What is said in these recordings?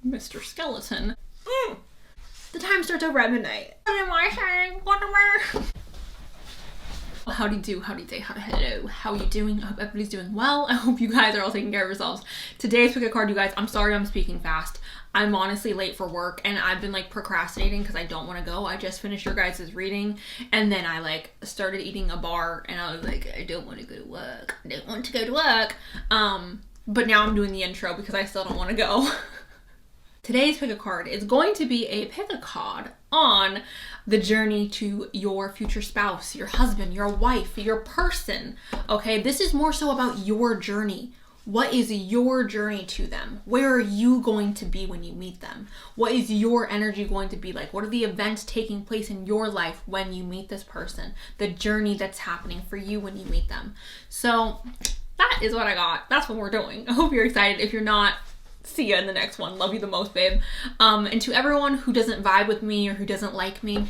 Mr. Skeleton. The time starts over at midnight. What am I saying? Whatever. Howdy do, howdy day, hello. How are you doing? I hope everybody's doing well. I hope you guys are all taking care of yourselves. Today's pick a card, you guys. I'm sorry I'm speaking fast. I'm honestly late for work and I've been like procrastinating because I don't want to go. I just finished your guys' reading and then I like started eating a bar and I was like, I don't want to go to work. I don't want to go to work. But now I'm doing the intro because I still don't want to go. Today's pick a card is going to be a pick a card on the journey to your future spouse, your husband, your wife, your person. Okay, this is more so about your journey. What is your journey to them? Where are you going to be when you meet them? What is your energy going to be like? What are the events taking place in your life when you meet this person? The journey that's happening for you when you meet them. So that is what I got. That's what we're doing. I hope you're excited. If you're not, see ya in the next one. Love you the most, babe. And to everyone who doesn't vibe with me or who doesn't like me,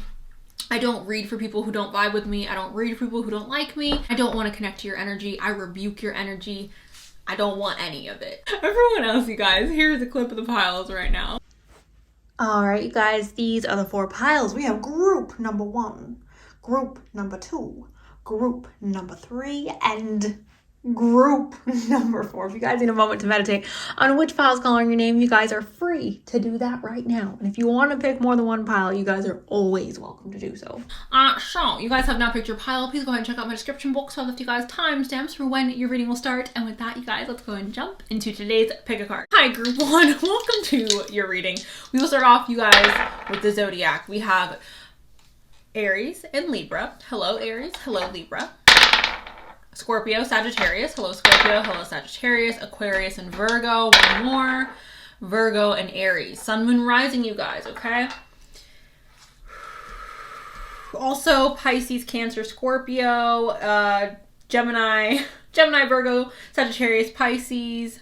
I don't read for people who don't vibe with me. I don't read for people who don't like me. I don't want to connect to your energy. I rebuke your energy. I don't want any of it. Everyone else, you guys, here's a clip of the piles right now. All right, you guys, these are the 4 piles. We have group number 1, group number 2, group number 3, and group number 4. If you guys need a moment to meditate on which pile is calling your name, you guys are free to do that right now. And if you want to pick more than one pile, you guys are always welcome to do so. So you guys have now picked your pile. Please go ahead and check out my description box. So I'll left you guys timestamps for when your reading will start. And with that, you guys, let's go ahead and jump into today's pick a card. Hi, group 1. Welcome to your reading. We will start off, you guys, with the zodiac. We have Aries and Libra. Hello, Aries. Hello, Libra. Scorpio, Sagittarius. Hello, Scorpio. Hello, Sagittarius. Aquarius and Virgo. One more. Virgo and Aries. Sun, Moon, Rising, you guys, okay? Also, Pisces, Cancer, Scorpio, Gemini, Virgo, Sagittarius, Pisces.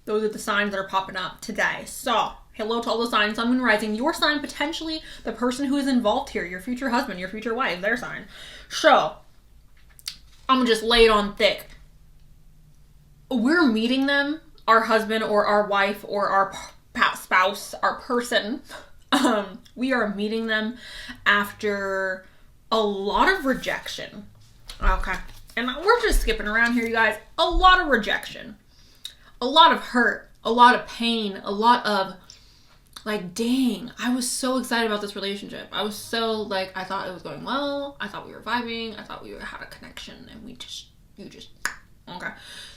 Those are the signs that are popping up today. So, hello to all the signs. Sun, Moon, Rising. Your sign, potentially the person who is involved here. Your future husband, your future wife, their sign. So, I'm gonna just lay it on thick. We're meeting them, our husband or our wife or our spouse, our person. We are meeting them after a lot of rejection. Okay. And we're just skipping around here, you guys. A lot of rejection. A lot of hurt. A lot of pain. A lot of like, dang, I was so excited about this relationship. I was so like, I thought it was going well. I thought we were vibing. I thought we had a connection and okay.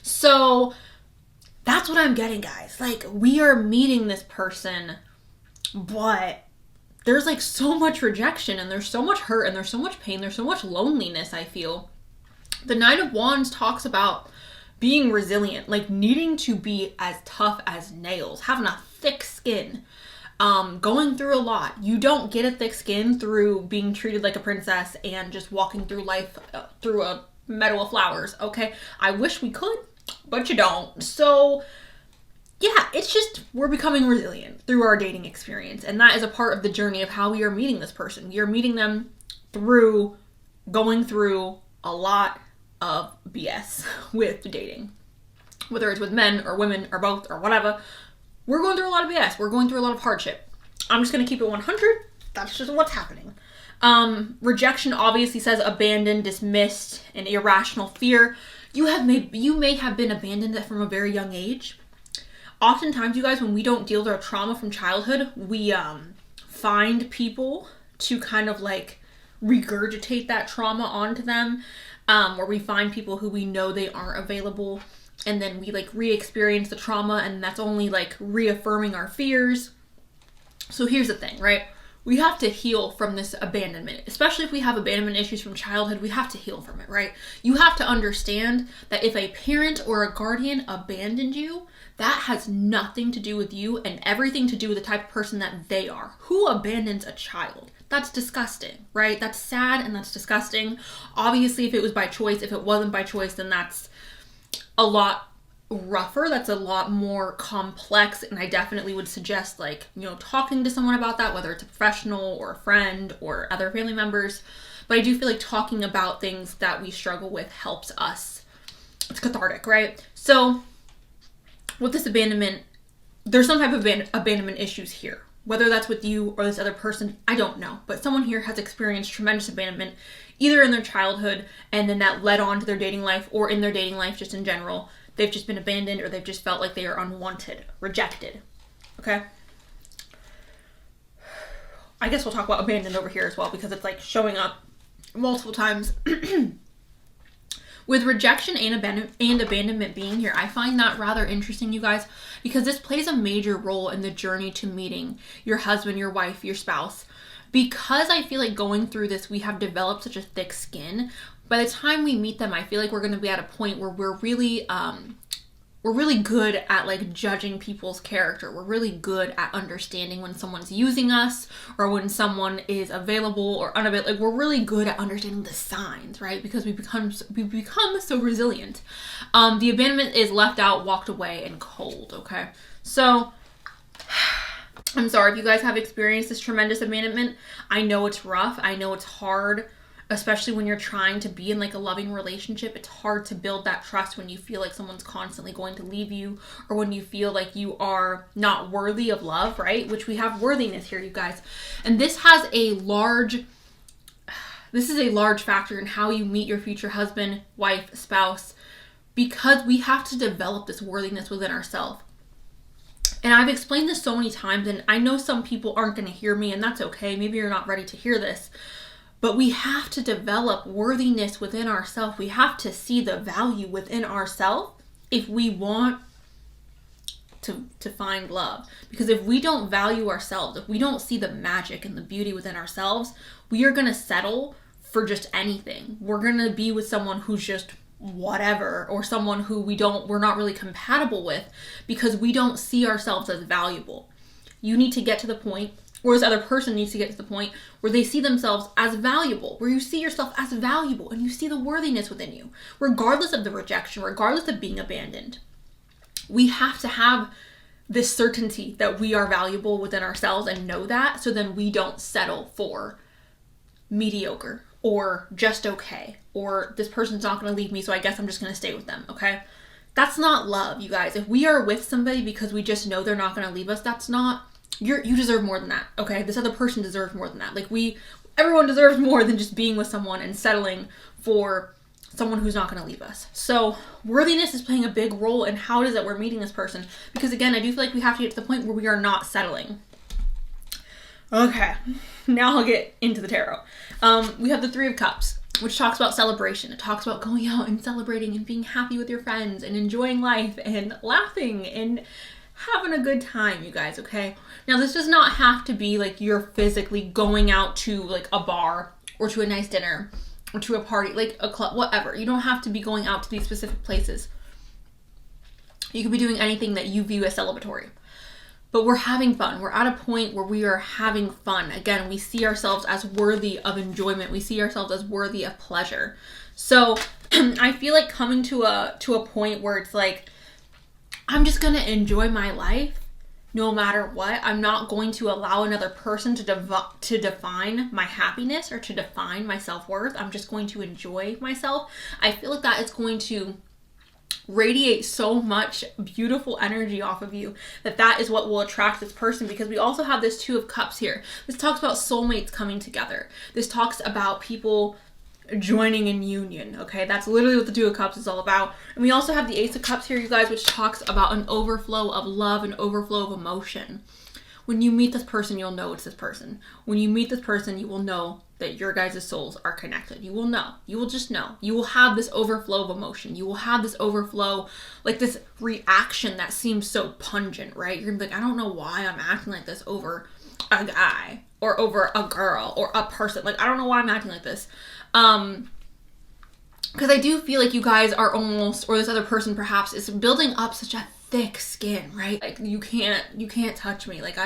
So that's what I'm getting, guys. Like, we are meeting this person, but there's like so much rejection and there's so much hurt and there's so much pain. There's so much loneliness, I feel. The Nine of Wands talks about being resilient, like needing to be as tough as nails, having a thick skin. Going through a lot. You don't get a thick skin through being treated like a princess and just walking through life through a meadow of flowers, okay? I wish we could, but you don't. So, yeah, it's just we're becoming resilient through our dating experience, and that is a part of the journey of how we are meeting this person. We are meeting them through going through a lot of BS with dating. Whether it's with men or women or both or whatever. We're going through a lot of BS. We're going through a lot of hardship. I'm just going to keep it 100. That's just what's happening. Rejection obviously says abandoned, dismissed, and irrational fear. You may have been abandoned from a very young age. Oftentimes, you guys, when we don't deal with our trauma from childhood, we find people to kind of like regurgitate that trauma onto them, where we find people who we know they aren't available. And then we like re-experience the trauma and that's only like reaffirming our fears. So here's the thing, right? We have to heal from this abandonment, especially if we have abandonment issues from childhood. We have to heal from it, right? You have to understand that if a parent or a guardian abandoned you, that has nothing to do with you and everything to do with the type of person that they are. Who abandons a child? That's disgusting, right? That's sad and that's disgusting. Obviously, if it was by choice, if it wasn't by choice, then that's a lot rougher. That's a lot more complex. And I definitely would suggest talking to someone about that, whether it's a professional or a friend or other family members. But I do feel like talking about things that we struggle with helps us. It's cathartic, right? So with this abandonment, there's some type of abandonment issues here. Whether that's with you or this other person, I don't know. But someone here has experienced tremendous abandonment, either in their childhood and then that led on to their dating life, or in their dating life just in general. They've just been abandoned, or they've just felt like they are unwanted, rejected. Okay? I guess we'll talk about abandoned over here as well, because it's like showing up multiple times. With rejection and abandonment being here, I find that rather interesting, you guys, because this plays a major role in the journey to meeting your husband, your wife, your spouse. Because I feel like going through this, we have developed such a thick skin. By the time we meet them, I feel like we're going to be at a point where we're really good at like judging people's character. We're really good at understanding when someone's using us, or when someone is available or unavailable. Like, we're really good at understanding the signs, right? Because we become so resilient. The abandonment is left out, walked away, and cold. Okay, so I'm sorry if you guys have experienced this tremendous abandonment. I know it's rough. I know it's hard. Especially when you're trying to be in like a loving relationship, it's hard to build that trust when you feel like someone's constantly going to leave you, or when you feel like you are not worthy of love, right? Which we have worthiness here, you guys. And this is a large factor in how you meet your future husband, wife, spouse, because we have to develop this worthiness within ourselves. And I've explained this so many times, and I know some people aren't going to hear me, and that's okay. Maybe you're not ready to hear this. But we have to develop worthiness within ourselves. We have to see the value within ourselves if we want to find love. Because if we don't value ourselves, if we don't see the magic and the beauty within ourselves, we are going to settle for just anything. We're going to be with someone who's just whatever, or someone who we're not really compatible with, because we don't see ourselves as valuable. You need to get to the point, or this other person needs to get to the point where they see themselves as valuable, where you see yourself as valuable and you see the worthiness within you, regardless of the rejection, regardless of being abandoned. We have to have this certainty that we are valuable within ourselves and know that, so then we don't settle for mediocre or just okay, or this person's not going to leave me, so I guess I'm just going to stay with them, okay? That's not love, you guys. If we are with somebody because we just know they're not going to leave us, that's not... You deserve more than that, okay? This other person deserves more than that. Like, everyone deserves more than just being with someone and settling for someone who's not going to leave us. So worthiness is playing a big role in how it is that we're meeting this person. Because again, I do feel like we have to get to the point where we are not settling. Okay, now I'll get into the tarot. We have the Three of Cups, which talks about celebration. It talks about going out and celebrating and being happy with your friends and enjoying life and laughing and having a good time, you guys, okay? Now, this does not have to be like you're physically going out to like a bar or to a nice dinner or to a party, like a club, whatever. You don't have to be going out to these specific places. You could be doing anything that you view as celebratory. But we're having fun. We're at a point where we are having fun. Again, we see ourselves as worthy of enjoyment. We see ourselves as worthy of pleasure. So I feel like coming to a point where it's like, I'm just going to enjoy my life no matter what. I'm not going to allow another person to define my happiness or to define my self-worth. I'm just going to enjoy myself. I feel like that is going to radiate so much beautiful energy off of you that is what will attract this person, because we also have this Two of Cups here. This talks about soulmates coming together. This talks about people joining in union, okay? That's literally what the Two of Cups is all about. And we also have the Ace of Cups here, you guys, which talks about an overflow of love and overflow of emotion. When you meet this person, you'll know it's this person. When you meet this person, you will know that your guys' souls are connected. You will know. You will just know. You will have this overflow of emotion. You will have this overflow, like this reaction that seems so pungent, right? You're gonna be like, I don't know why I'm acting like this over a guy or over a girl or a person. Like, I don't know why I'm acting like this. Because I do feel like you guys are almost, or this other person perhaps, is building up such a thick skin, right? Like, you can't touch me. Like,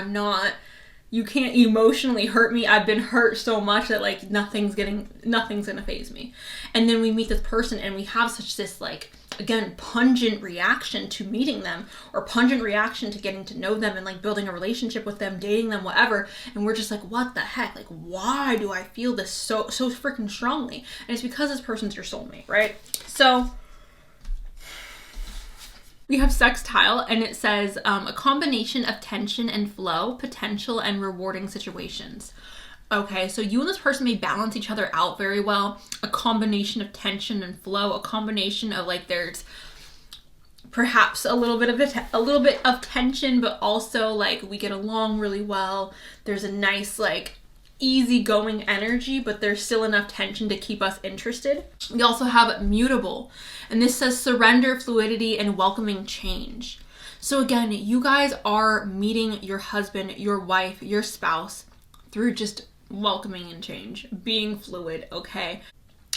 you can't emotionally hurt me. I've been hurt so much that like nothing's gonna faze me. And then we meet this person and we have such this, like, again, pungent reaction to meeting them, or pungent reaction to getting to know them and like building a relationship with them, dating them, whatever. And we're just like, what the heck? Like, why do I feel this so freaking strongly? And it's because this person's your soulmate, right? So We have sextile, and it says a combination of tension and flow, potential and rewarding situations. Okay, so you and this person may balance each other out very well. A combination of tension and flow, a combination of like there's perhaps a little bit of tension, but also like we get along really well. There's a nice like easygoing energy, but there's still enough tension to keep us interested. We also have mutable, and this says surrender, fluidity, and welcoming change. So again, you guys are meeting your husband, your wife, your spouse through just welcoming and change, being fluid, okay?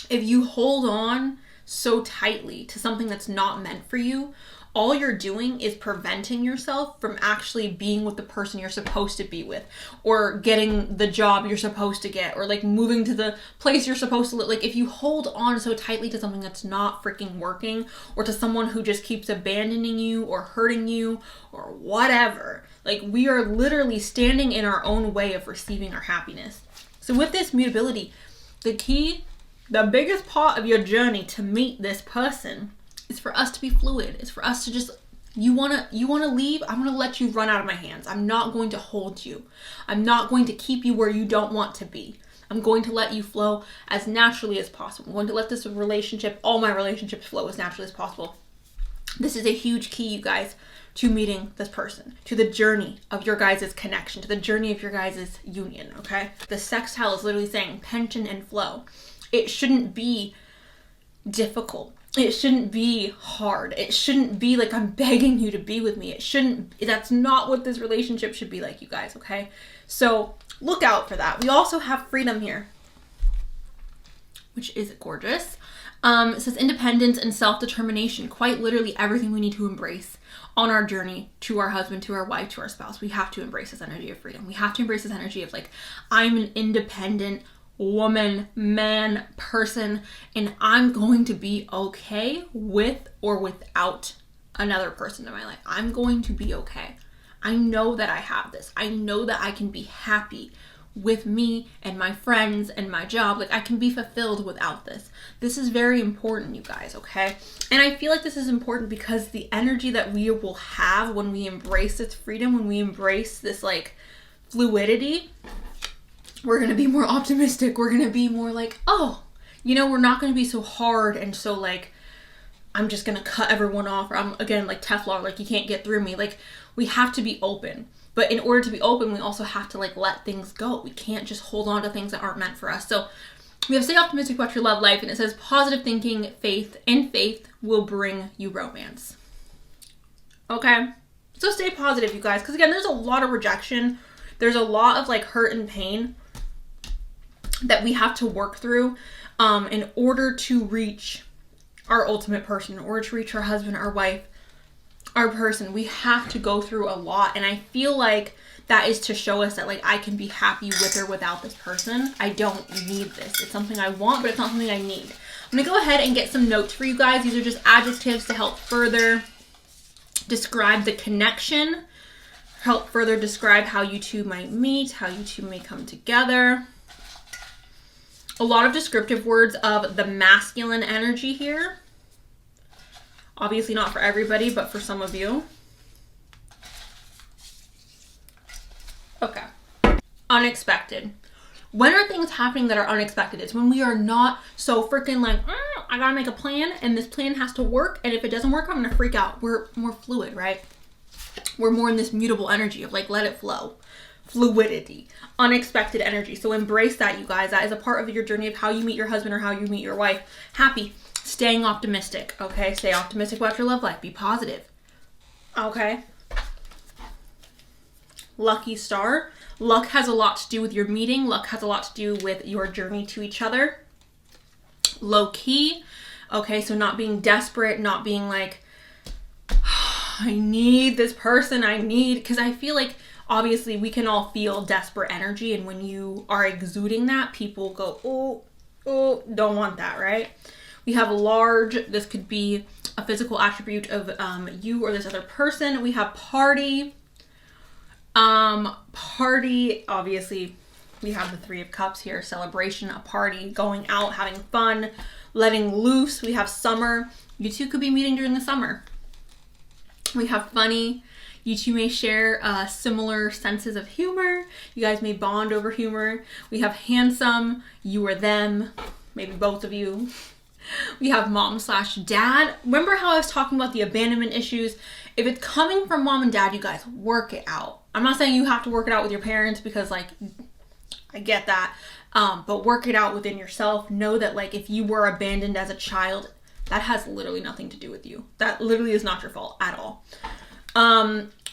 If you hold on so tightly to something that's not meant for you, all you're doing is preventing yourself from actually being with the person you're supposed to be with, or getting the job you're supposed to get, or like moving to the place you're supposed to live. Like if you hold on so tightly to something that's not freaking working, or to someone who just keeps abandoning you or hurting you or whatever, like we are literally standing in our own way of receiving our happiness. So with this mutability, the biggest part of your journey to meet this person is for us to be fluid. It's for us to just, you wanna leave, I'm gonna let you run out of my hands. I'm not going to hold you. I'm not going to keep you where you don't want to be. I'm going to let you flow as naturally as possible. I'm going to let this relationship, all my relationships, flow as naturally as possible. This is a huge key, you guys, to meeting this person, to the journey of your guys' connection, to the journey of your guys' union, okay? The sextile is literally saying tension and flow. It shouldn't be difficult. It shouldn't be hard. It shouldn't be like I'm begging you to be with me. That's not what this relationship should be like, you guys, okay? So look out for that. We also have freedom here, which is gorgeous. It says independence and self-determination, quite literally everything we need to embrace on our journey to our husband, to our wife, to our spouse. We have to embrace this energy of freedom. We have to embrace this energy of like, I'm an independent woman, man, person, and I'm going to be okay with or without another person in my life. I'm going to be okay. I know that I have this. I know that I can be happy with me and my friends and my job. Like I can be fulfilled without this. This is very important, you guys, okay? And I feel like this is important because the energy that we will have when we embrace this freedom, when we embrace this like fluidity, we're going to be more optimistic. We're going to be more like, oh, we're not going to be so hard and so like, I'm just going to cut everyone off. Or I'm, again, like Teflon, like you can't get through me. Like we have to be open. But in order to be open, we also have to like let things go. We can't just hold on to things that aren't meant for us. So we have stay optimistic about your love life. And it says positive thinking, faith will bring you romance. Okay. So stay positive, you guys. Because again, there's a lot of rejection. There's a lot of like hurt and pain that we have to work through in order to reach our ultimate person, in order to reach our husband, our wife, our person. We have to go through a lot. And I feel like that is to show us that like I can be happy with or without this person. I don't need this. It's something I want, but it's not something I need. I'm going to go ahead and get some notes for you guys. These are just adjectives to help further describe the connection, help further describe how you two might meet, how you two may come together. A lot of descriptive words of the masculine energy here. Obviously not for everybody, but for some of you. Okay. Unexpected. When are things happening that are unexpected? It's when we are not so freaking like, I gotta make a plan and this plan has to work. And if it doesn't work, I'm gonna freak out. We're more fluid, right? We're more in this mutable energy of like, let it flow. Fluidity, unexpected energy. So embrace that, you guys. That is a part of your journey of how you meet your husband or how you meet your wife. Happy, staying optimistic, okay? Stay optimistic about your love life. Be positive, okay? Lucky star. Luck has a lot to do with your meeting. Luck has a lot to do with your journey to each other. Low key, okay? So not being desperate, not being like, I need this person, because I feel like obviously we can all feel desperate energy, and when you are exuding that, people go, oh, don't want that, right? We have large. This could be a physical attribute of you or this other person. We have party. Party, obviously, we have the Three of Cups here. Celebration, a party, going out, having fun, letting loose. We have summer. You two could be meeting during the summer. We have funny. You two may share similar senses of humor. You guys may bond over humor. We have handsome. You or them. Maybe both of you. We have mom/dad. Remember how I was talking about the abandonment issues? If it's coming from mom and dad, you guys work it out. I'm not saying you have to work it out with your parents because, like, I get that. But work it out within yourself. Know that, like, if you were abandoned as a child, that has literally nothing to do with you. That literally is not your fault at all.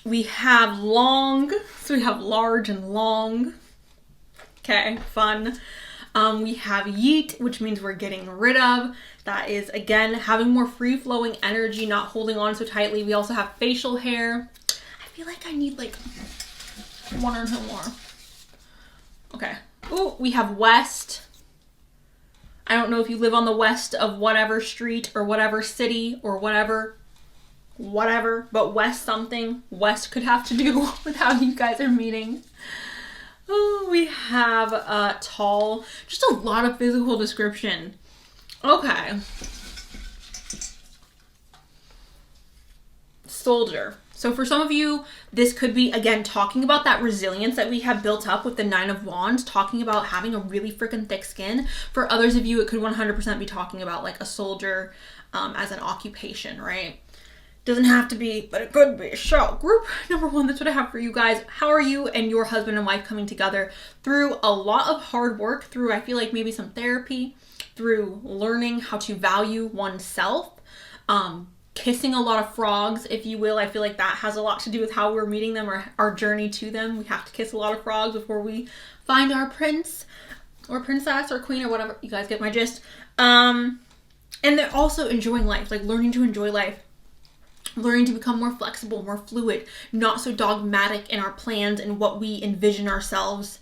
We have long. So we have large and long. Okay, fun. We have yeet, which means we're getting rid of. That is, again, having more free-flowing energy, not holding on so tightly. We also have facial hair. I feel like I need, like, one or two more. Okay. Ooh, we have west. I don't know if you live on the west of whatever street or whatever city or whatever, but west something. West could have to do with how you guys are meeting. Oh, we have tall. Just a lot of physical description. Okay. Soldier. So for some of you, this could be, again, talking about that resilience that we have built up with the 9 of Wands, talking about having a really freaking thick skin. For others of you, it could 100% be talking about, like, a soldier as an occupation, right? Doesn't have to be, but it could be. So, group number 1, that's what I have for you guys. How are you and your husband and wife coming together through a lot of hard work, through, I feel like, maybe some therapy, through learning how to value oneself, kissing a lot of frogs, if you will. I feel like that has a lot to do with how we're meeting them or our journey to them. We have to kiss a lot of frogs before we find our prince or princess or queen or whatever. You guys get my gist. And they're also enjoying life, like learning to enjoy life. Learning to become more flexible, more fluid, not so dogmatic in our plans and what we envision ourselves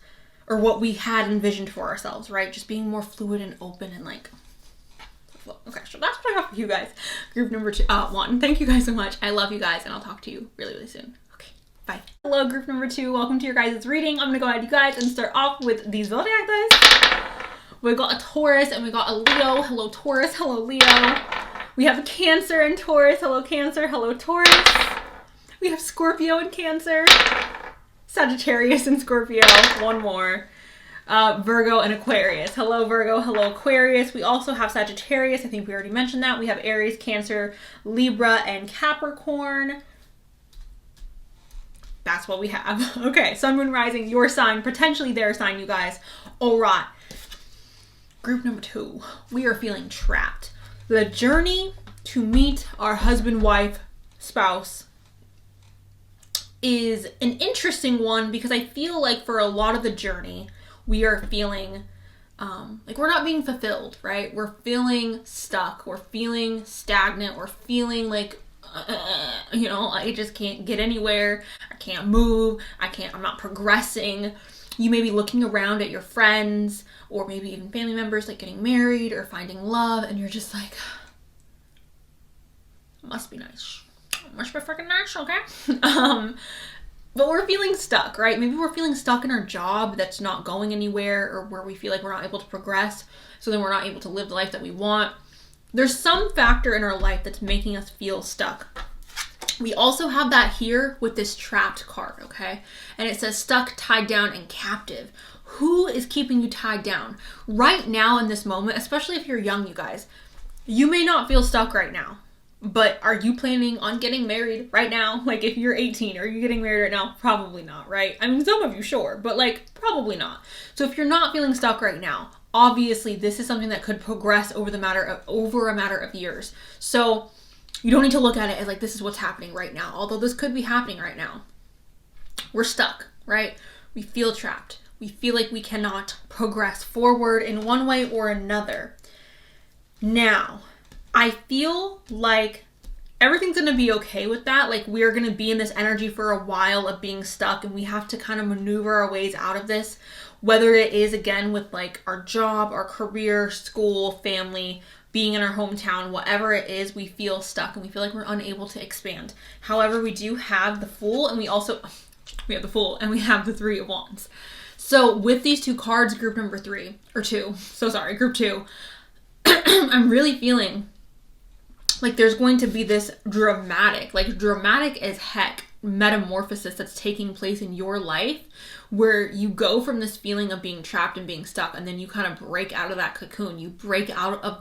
or what we had envisioned for ourselves, right? Just being more fluid and open and like, okay, so that's what I got for you guys. Group number 1. Thank you guys so much. I love you guys and I'll talk to you really, really soon. Okay, bye. Hello, group number 2. Welcome to your guys' reading. I'm gonna go ahead, you guys, and start off with these zodiac signs. We got a Taurus and we got a Leo. Hello, Taurus. Hello, Leo. We have a Cancer and Taurus. Hello, Cancer. Hello, Taurus. We have Scorpio and Cancer. Sagittarius and Scorpio. One more. Virgo and Aquarius. Hello, Virgo. Hello, Aquarius. We also have Sagittarius. I think we already mentioned that. We have Aries, Cancer, Libra, and Capricorn. That's what we have. Okay, Sun, Moon, Rising, your sign, potentially their sign, you guys. All right. Group number 2. We are feeling trapped. The journey to meet our husband, wife, spouse is an interesting one because I feel like for a lot of the journey, we are feeling like we're not being fulfilled, right? We're feeling stuck. We're feeling stagnant. We're feeling like, I just can't get anywhere. I can't move. I'm not progressing. You may be looking around at your friends or maybe even family members like getting married or finding love and you're just like, must be nice. Must be freaking nice, okay? But we're feeling stuck, right? Maybe we're feeling stuck in our job that's not going anywhere or where we feel like we're not able to progress. So then we're not able to live the life that we want. There's some factor in our life that's making us feel stuck. We also have that here with this trapped card, okay? And it says stuck, tied down, and captive. Who is keeping you tied down? Right now in this moment, especially if you're young, you guys, you may not feel stuck right now. But are you planning on getting married right now? Like if you're 18, are you getting married right now? Probably not, right? I mean, some of you, sure, but like probably not. So if you're not feeling stuck right now, obviously this is something that could progress over a matter of years. So you don't need to look at it as like, this is what's happening right now. Although this could be happening right now. We're stuck, right? We feel trapped. We feel like we cannot progress forward in one way or another. Now, I feel like everything's going to be okay with that. Like we're going to be in this energy for a while of being stuck and we have to kind of maneuver our ways out of this. Whether it is again with like our job, our career, school, family, being in our hometown, whatever it is, we feel stuck and we feel like we're unable to expand. However, we do have the Fool and we have the Fool and we have the Three of Wands. So with these two cards, group number 2, group 2, I'm really feeling like there's going to be this dramatic as heck metamorphosis that's taking place in your life, where you go from this feeling of being trapped and being stuck, and then you kind of break out of that cocoon, you break out of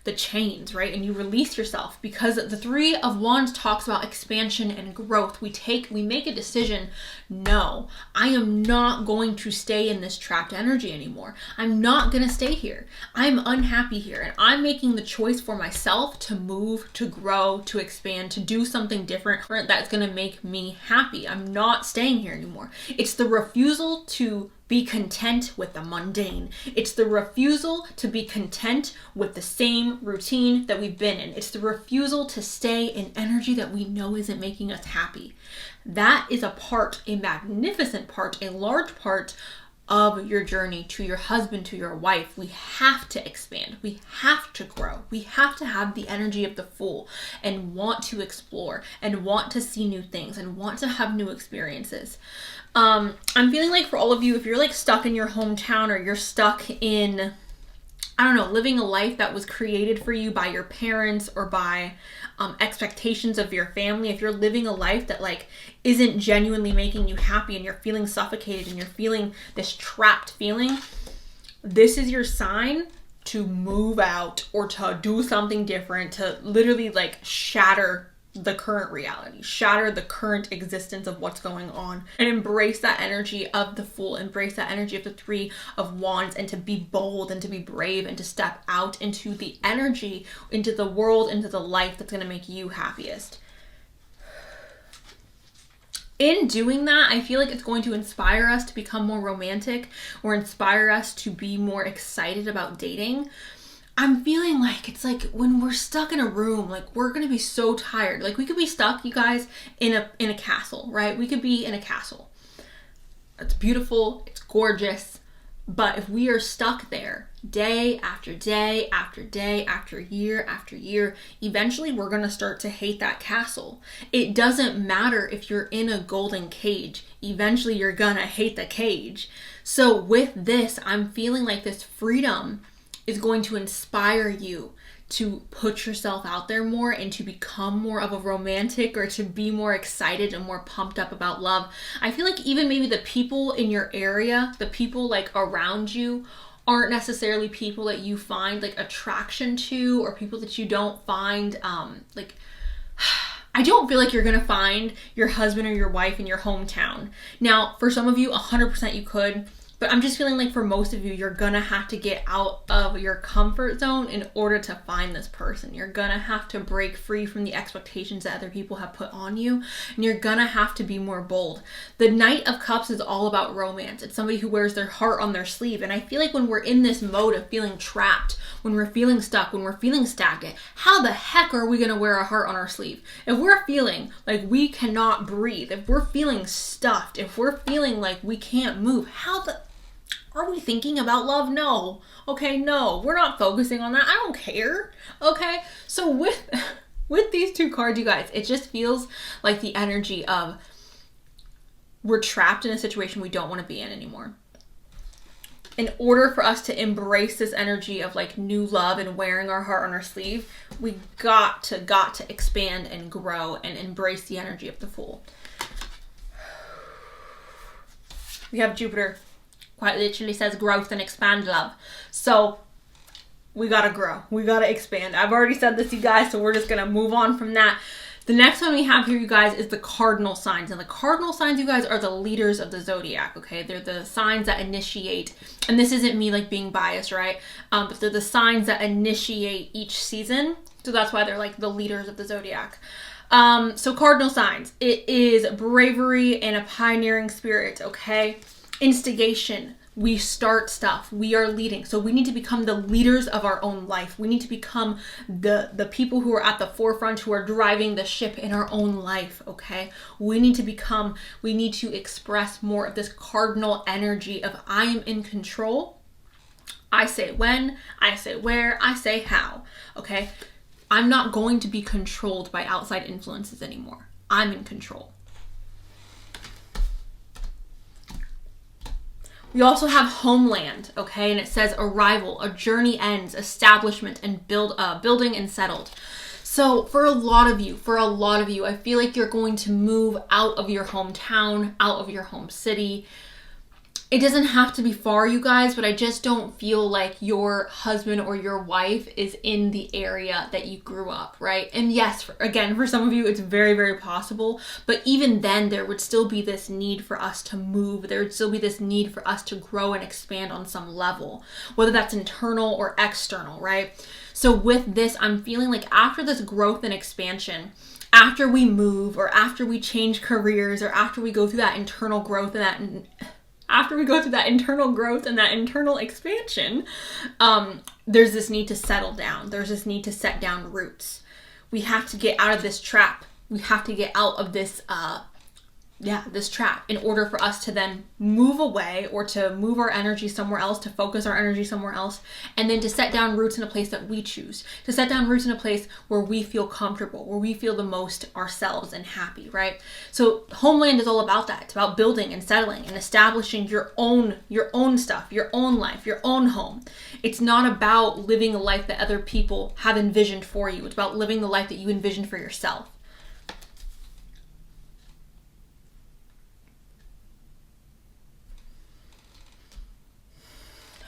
the chains, right? And you release yourself, because the Three of Wands talks about expansion and growth. We make a decision. No, I am not going to stay in this trapped energy anymore. I'm not going to stay here. I'm unhappy here. And I'm making the choice for myself to move, to grow, to expand, to do something different that's going to make me happy. I'm not staying here anymore. It's the refusal to be content with the mundane. It's the refusal to be content with the same routine that we've been in. It's the refusal to stay in energy that we know isn't making us happy. That is a magnificent part, a large part of your journey to your husband, to your wife. We have to expand. We have to grow. We have to have the energy of the Fool and want to explore and want to see new things and want to have new experiences. I'm feeling like for all of you, if you're like stuck in your hometown, or you're stuck in, I don't know, living a life that was created for you by your parents or by expectations of your family, if you're living a life that like isn't genuinely making you happy, and you're feeling suffocated and you're feeling this trapped feeling, this is your sign to move out or to do something different, to literally like shatter the current reality, shatter the current existence of what's going on, and embrace that energy of the Fool, embrace that energy of the Three of Wands, and to be bold and to be brave and to step out into the energy, into the world, into the life that's going to make you happiest. In doing that, I feel like it's going to inspire us to become more romantic, or inspire us to be more excited about dating. I'm feeling like it's like when we're stuck in a room, like we're going to be so tired. Like we could be stuck, you guys, in a castle, right? We could be in a castle. It's beautiful. It's gorgeous. But if we are stuck there day after day after day after year, eventually we're going to start to hate that castle. It doesn't matter if you're in a golden cage. Eventually you're going to hate the cage. So with this, I'm feeling like this freedom is going to inspire you to put yourself out there more and to become more of a romantic, or to be more excited and more pumped up about love. I feel like even maybe the people in your area, the people like around you, aren't necessarily people that you find like attraction to, or people that you don't find like I don't feel like you're gonna find your husband or your wife in your hometown. Now, for some of you, 100% you could. But I'm just feeling like for most of you, you're gonna have to get out of your comfort zone in order to find this person. You're gonna have to break free from the expectations that other people have put on you, and you're gonna have to be more bold. The Knight of Cups is all about romance. It's somebody who wears their heart on their sleeve. And I feel like when we're in this mode of feeling trapped, when we're feeling stuck, when we're feeling stagnant, how the heck are we gonna wear a heart on our sleeve? If we're feeling like we cannot breathe, if we're feeling stuffed, if we're feeling like we can't move, are we thinking about love? No. Okay, no. We're not focusing on that. I don't care. Okay? So with these two cards, you guys, it just feels like the energy of we're trapped in a situation we don't want to be in anymore. In order for us to embrace this energy of like new love and wearing our heart on our sleeve, we got to expand and grow and embrace the energy of the Fool. We have Jupiter. Quite literally says growth and expand, love. So we gotta grow. We gotta expand. I've already said this, you guys, so we're just gonna move on from that. The next one we have here, you guys, is the cardinal signs. And the cardinal signs, you guys, are the leaders of the zodiac, okay? They're the signs that initiate, and this isn't me like being biased, right? But they're the signs that initiate each season. So that's why they're like the leaders of the zodiac. So cardinal signs, it is bravery and a pioneering spirit, okay? Instigation. We start stuff. We are leading. So we need to become the leaders of our own life. We need to become the people who are at the forefront, who are driving the ship in our own life, okay? We need to express more of this cardinal energy of I am in control. I say when, I say where, I say how, okay? I'm not going to be controlled by outside influences anymore. I'm in control. We also have homeland, okay? And it says arrival, a journey ends, establishment, and building and settled. So for a lot of you, I feel like you're going to move out of your hometown, out of your home city. It doesn't have to be far, you guys, but I just don't feel like your husband or your wife is in the area that you grew up, right? And yes, again, for some of you, it's very, very possible. But even then, there would still be this need for us to move. There would still be this need for us to grow and expand on some level, whether that's internal or external, right? So with this, I'm feeling like after this growth and expansion, after we move or after we change careers or after we go through that internal growth and that internal expansion, there's this need to settle down. There's this need to set down roots. We have to get out of this trap. We have to get out of this trap in order for us to then move away or to move our energy somewhere else, to focus our energy somewhere else, and then to set down roots in a place that we choose, to set down roots in a place where we feel comfortable, where we feel the most ourselves and happy, right? So homeland is all about that. It's about building and settling and establishing your own stuff, your own life, your own home. It's not about living a life that other people have envisioned for you. It's about living the life that you envisioned for yourself.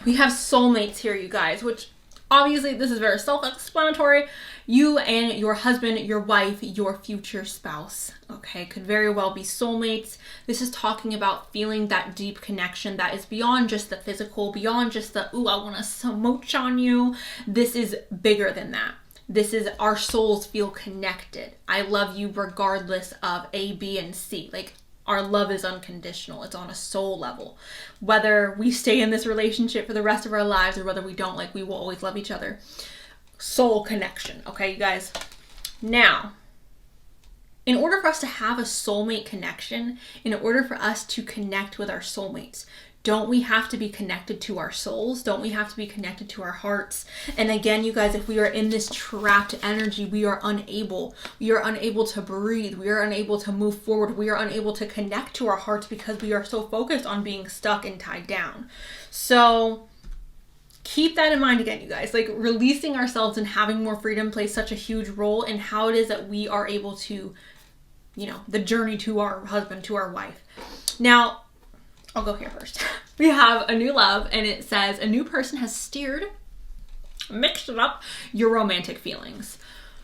We have soulmates here, you guys, which obviously this is very self-explanatory. You and your husband, your wife, your future spouse, okay, could very well be soulmates. This is talking about feeling that deep connection that is beyond just the physical, beyond just the, ooh, I want to smooch on you. This is bigger than that. This is our souls feel connected. I love you regardless of A, B, and C. Like, our love is unconditional. It's on a soul level. Whether we stay in this relationship for the rest of our lives or whether we don't, like, we will always love each other. Soul connection. Okay, you guys? Now, in order for us to have a soulmate connection, in order for us to connect with our soulmates, don't we have to be connected to our souls? Don't we have to be connected to our hearts? And again, you guys, if we are in this trapped energy, we are unable. We are unable to breathe. We are unable to move forward. We are unable to connect to our hearts because we are so focused on being stuck and tied down. So keep that in mind again, you guys. Like, releasing ourselves and having more freedom plays such a huge role in how it is that we are able to, the journey to our husband, to our wife. Now, I'll go here first. We have a new love, and it says a new person has mixed it up, your romantic feelings.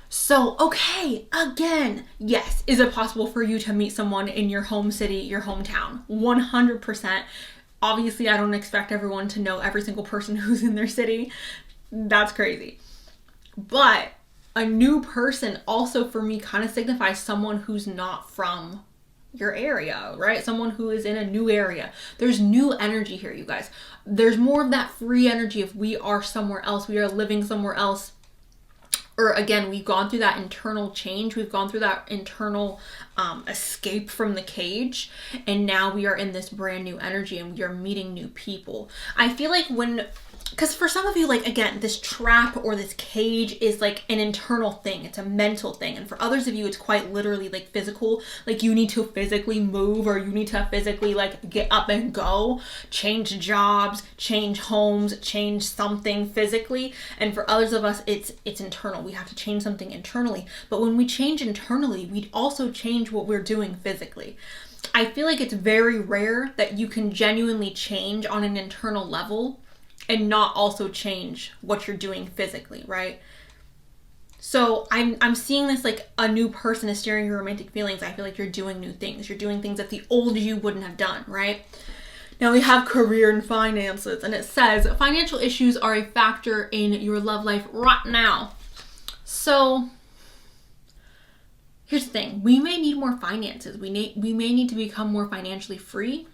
So, okay, again, yes, is it possible for you to meet someone in your home city, your hometown? 100%. Obviously, I don't expect everyone to know every single person who's in their city. That's crazy. But a new person also for me kind of signifies someone who's not from your area, right? Someone who is in a new area. There's new energy here, you guys. There's more of that free energy if we are somewhere else, we are living somewhere else. Or again, we've gone through that internal change. We've gone through that internal escape from the cage. And now we are in this brand new energy and we are meeting new people. I feel like because for some of you, like, again, this trap or this cage is like an internal thing. It's a mental thing. And for others of you, it's quite literally like physical. Like, you need to physically move or you need to physically like get up and go, change jobs, change homes, change something physically. And for others of us, it's internal. We have to change something internally. But when we change internally, we also change what we're doing physically. I feel like it's very rare that you can genuinely change on an internal level and not also change what you're doing physically, right? So I'm seeing this like a new person is steering your romantic feelings. I feel like you're doing new things. You're doing things that the old you wouldn't have done, right? Now we have career and finances, and it says financial issues are a factor in your love life right now. So here's the thing. We may need more finances. We may need to become more financially free,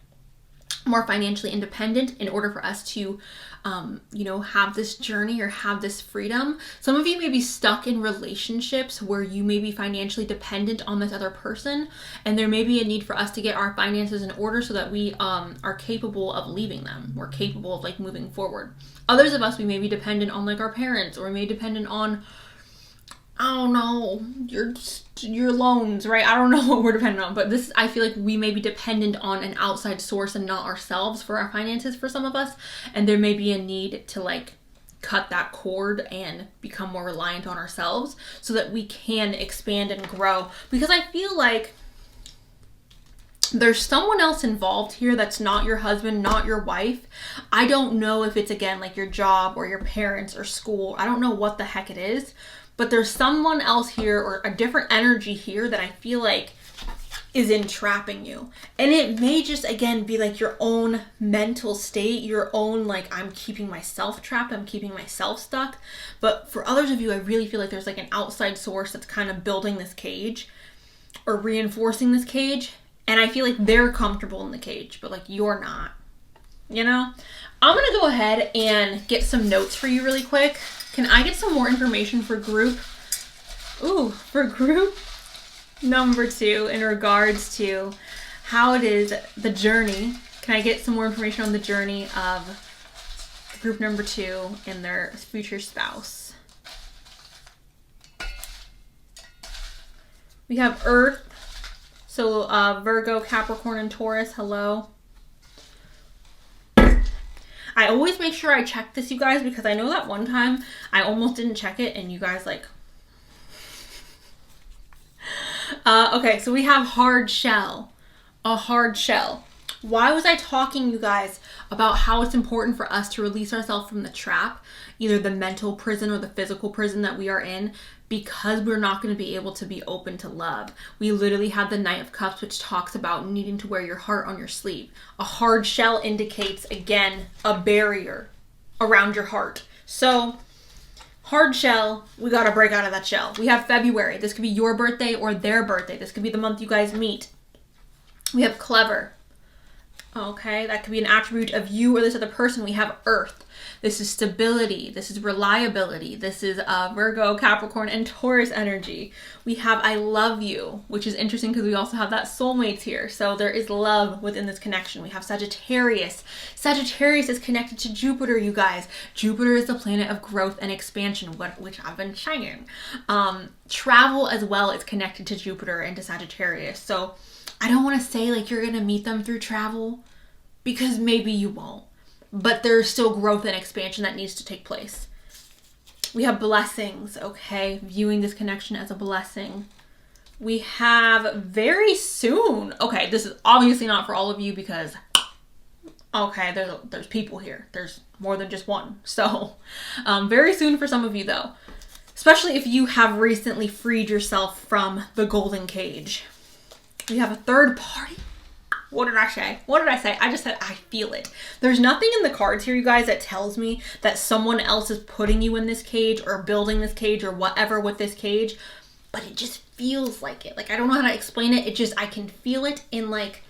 more financially independent in order for us to have this journey or have this freedom. Some of you may be stuck in relationships where you may be financially dependent on this other person, and there may be a need for us to get our finances in order so that we are capable of leaving them. We're capable of like moving forward. Others of us, we may be dependent on like our parents, or we may be dependent on, I don't know, your loans, right? I don't know what we're dependent on, but I feel like we may be dependent on an outside source and not ourselves for our finances for some of us. And there may be a need to like cut that cord and become more reliant on ourselves so that we can expand and grow. Because I feel like there's someone else involved here that's not your husband, not your wife. I don't know if it's, again, like your job or your parents or school. I don't know what the heck it is, but there's someone else here or a different energy here that I feel like is entrapping you. And it may just, again, be like your own mental state, your own, like, I'm keeping myself trapped, I'm keeping myself stuck. But for others of you, I really feel like there's like an outside source that's kind of building this cage or reinforcing this cage. And I feel like they're comfortable in the cage, but like you're not, you know? I'm gonna go ahead and get some notes for you really quick. Can I get some more information for group? For group number 2 in regards to how it is the journey. Can I get some more information on the journey of group number 2 and their future spouse? We have Earth. So Virgo, Capricorn, and Taurus, hello. I always make sure I check this, you guys, because I know that one time I almost didn't check it and you guys like... okay, so we have hard shell. A hard shell. Why was I talking, you guys, about how it's important for us to release ourselves from the trap, either the mental prison or the physical prison that we are in? Because we're not going to be able to be open to love. We literally have the Knight of Cups, which talks about needing to wear your heart on your sleeve. A hard shell indicates, again, a barrier around your heart. So, hard shell, we got to break out of that shell. We have February. This could be your birthday or their birthday. This could be the month you guys meet. We have clever. Okay, that could be an attribute of you or this other person. We have Earth. This is stability. This is reliability. This is Virgo, Capricorn, and Taurus energy. We have I love you, which is interesting because we also have that soulmates here. So there is love within this connection. We have Sagittarius. Sagittarius is connected to Jupiter, you guys. Jupiter is the planet of growth and expansion, which I've been saying. Travel as well is connected to Jupiter and to Sagittarius. So I don't want to say like you're going to meet them through travel because maybe you won't. But there's still growth and expansion that needs to take place. We have blessings, okay? Viewing this connection as a blessing. We have very soon. Okay, this is obviously not for all of you because, okay, there's people here. There's more than just one. So, very soon for some of you though. Especially if you have recently freed yourself from the golden cage. We have a third party. What did I say? What did I say? I just said I feel it. There's nothing in the cards here, you guys, that tells me that someone else is putting you in this cage or building this cage or whatever with this cage, but it just feels like it. Like, I don't know how to explain it. It just, I can feel it in like,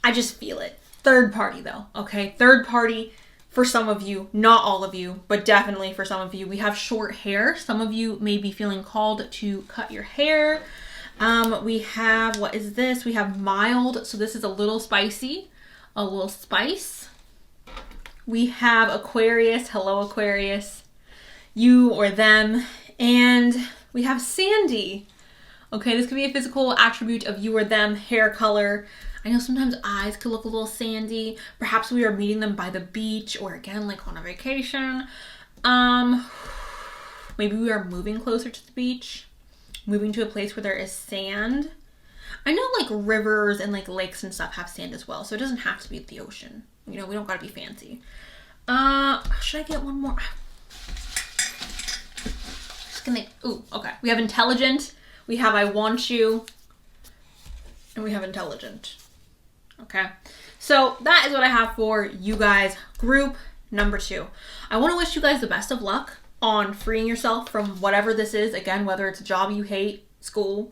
I just feel it. Third party though, okay? Third party for some of you, not all of you, but definitely for some of you. We have short hair. Some of you may be feeling called to cut your hair. We have, what is this? We have mild. So this is a little spicy, a little spice. We have Aquarius. Hello, Aquarius. You or them. And we have Sandy. Okay, this could be a physical attribute of you or them, hair color. I know sometimes eyes could look a little sandy. Perhaps we are meeting them by the beach or again, like on a vacation. Maybe we are moving closer to the beach. Moving to a place where there is sand. I know like rivers and like lakes and stuff have sand as well, so it doesn't have to be the ocean. You know, we don't gotta be fancy. Should I get one more? Just gonna, ooh, okay. We have intelligent, we have I want you, and we have intelligent. Okay, so that is what I have for you guys. Group number 2. I wanna wish you guys the best of luck on freeing yourself from whatever this is. Again, whether it's a job you hate, school,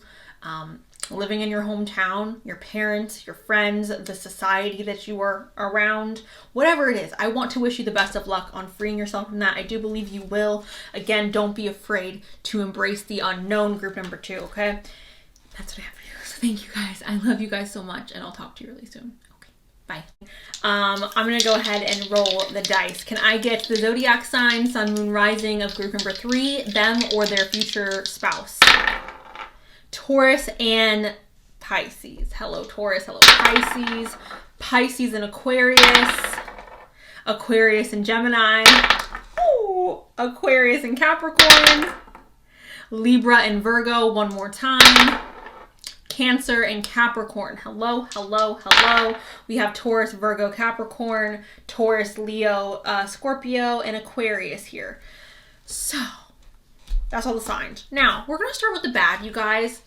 living in your hometown, your parents, your friends, the society that you are around, whatever it is. I want to wish you the best of luck on freeing yourself from that. I do believe you will. Again, don't be afraid to embrace the unknown, group number 2, okay? That's what I have for you. So thank you guys. I love you guys so much, and I'll talk to you really soon. Bye. I'm going to go ahead and roll the dice. Can I get the zodiac sign, sun, moon, rising of group number 3, them or their future spouse? Taurus and Pisces. Hello, Taurus. Hello, Pisces. Pisces and Aquarius. Aquarius and Gemini. Ooh. Aquarius and Capricorn. Libra and Virgo one more time. Cancer and Capricorn. Hello, hello, hello. We have Taurus, Virgo, Capricorn, Taurus, Leo, Scorpio, and Aquarius here. So, that's all the signs. Now, we're going to start with the bad, you guys.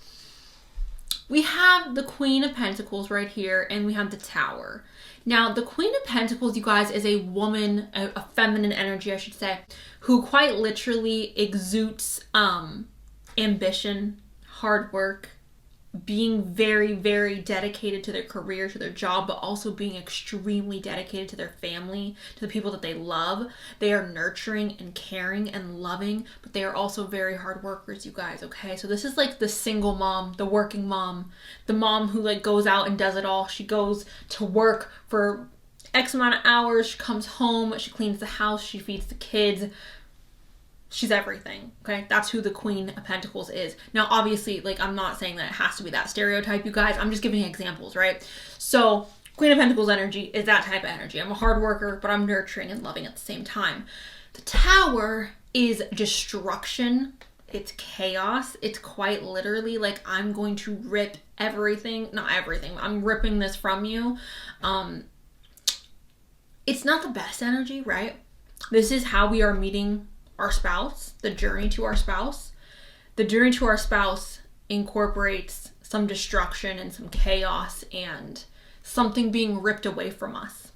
We have the Queen of Pentacles right here, and we have the Tower. Now, the Queen of Pentacles, you guys, is a woman, a feminine energy, I should say, who quite literally exudes ambition, hard work, being very, very dedicated to their career, to their job, but also being extremely dedicated to their family, to the people that they love. They are nurturing and caring and loving, but they are also very hard workers, you guys, okay? So this is like the single mom, the working mom, the mom who like goes out and does it all. She goes to work for X amount of hours, she comes home, she cleans the house, she feeds the kids. She's everything, okay? That's who the Queen of Pentacles is. Now, obviously, like, I'm not saying that it has to be that stereotype, you guys. I'm just giving examples, right? So, Queen of Pentacles energy is that type of energy. I'm a hard worker, but I'm nurturing and loving at the same time. The Tower is destruction. It's chaos. It's quite literally like, I'm going to rip everything. Not everything. I'm ripping this from you. It's not the best energy, right? This is how we are meeting our spouse, the journey to our spouse. The journey to our spouse incorporates some destruction and some chaos and something being ripped away from us.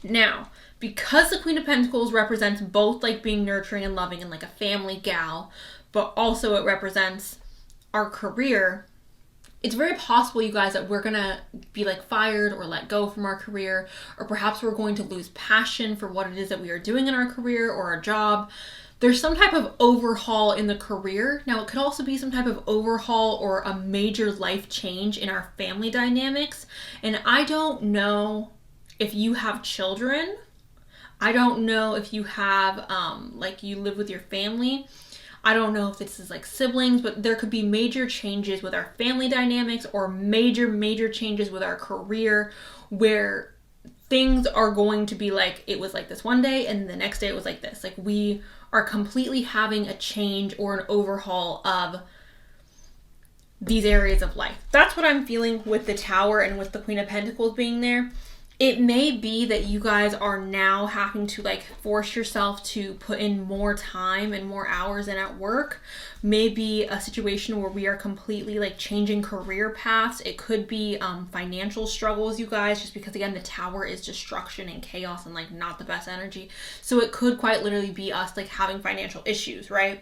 Now, because the Queen of Pentacles represents both like being nurturing and loving and like a family gal, but also it represents our career, it's very possible, you guys, that we're gonna be like fired or let go from our career, or perhaps we're going to lose passion for what it is that we are doing in our career or our job. There's some type of overhaul in the career. Now, it could also be some type of overhaul or a major life change in our family dynamics. And I don't know if you have children. I don't know if you have, like you live with your family. I don't know if this is like siblings, but there could be major changes with our family dynamics or major changes with our career where things are going to be like, it was like this one day and the next day it was like this. Like we are completely having a change or an overhaul of these areas of life. That's what I'm feeling with the Tower and with the Queen of Pentacles being there. It may be that you guys are now having to like force yourself to put in more time and more hours in at work. Maybe a situation where we are completely like changing career paths. It could be financial struggles, you guys, just because again, the Tower is destruction and chaos and like not the best energy. So it could quite literally be us like having financial issues, right?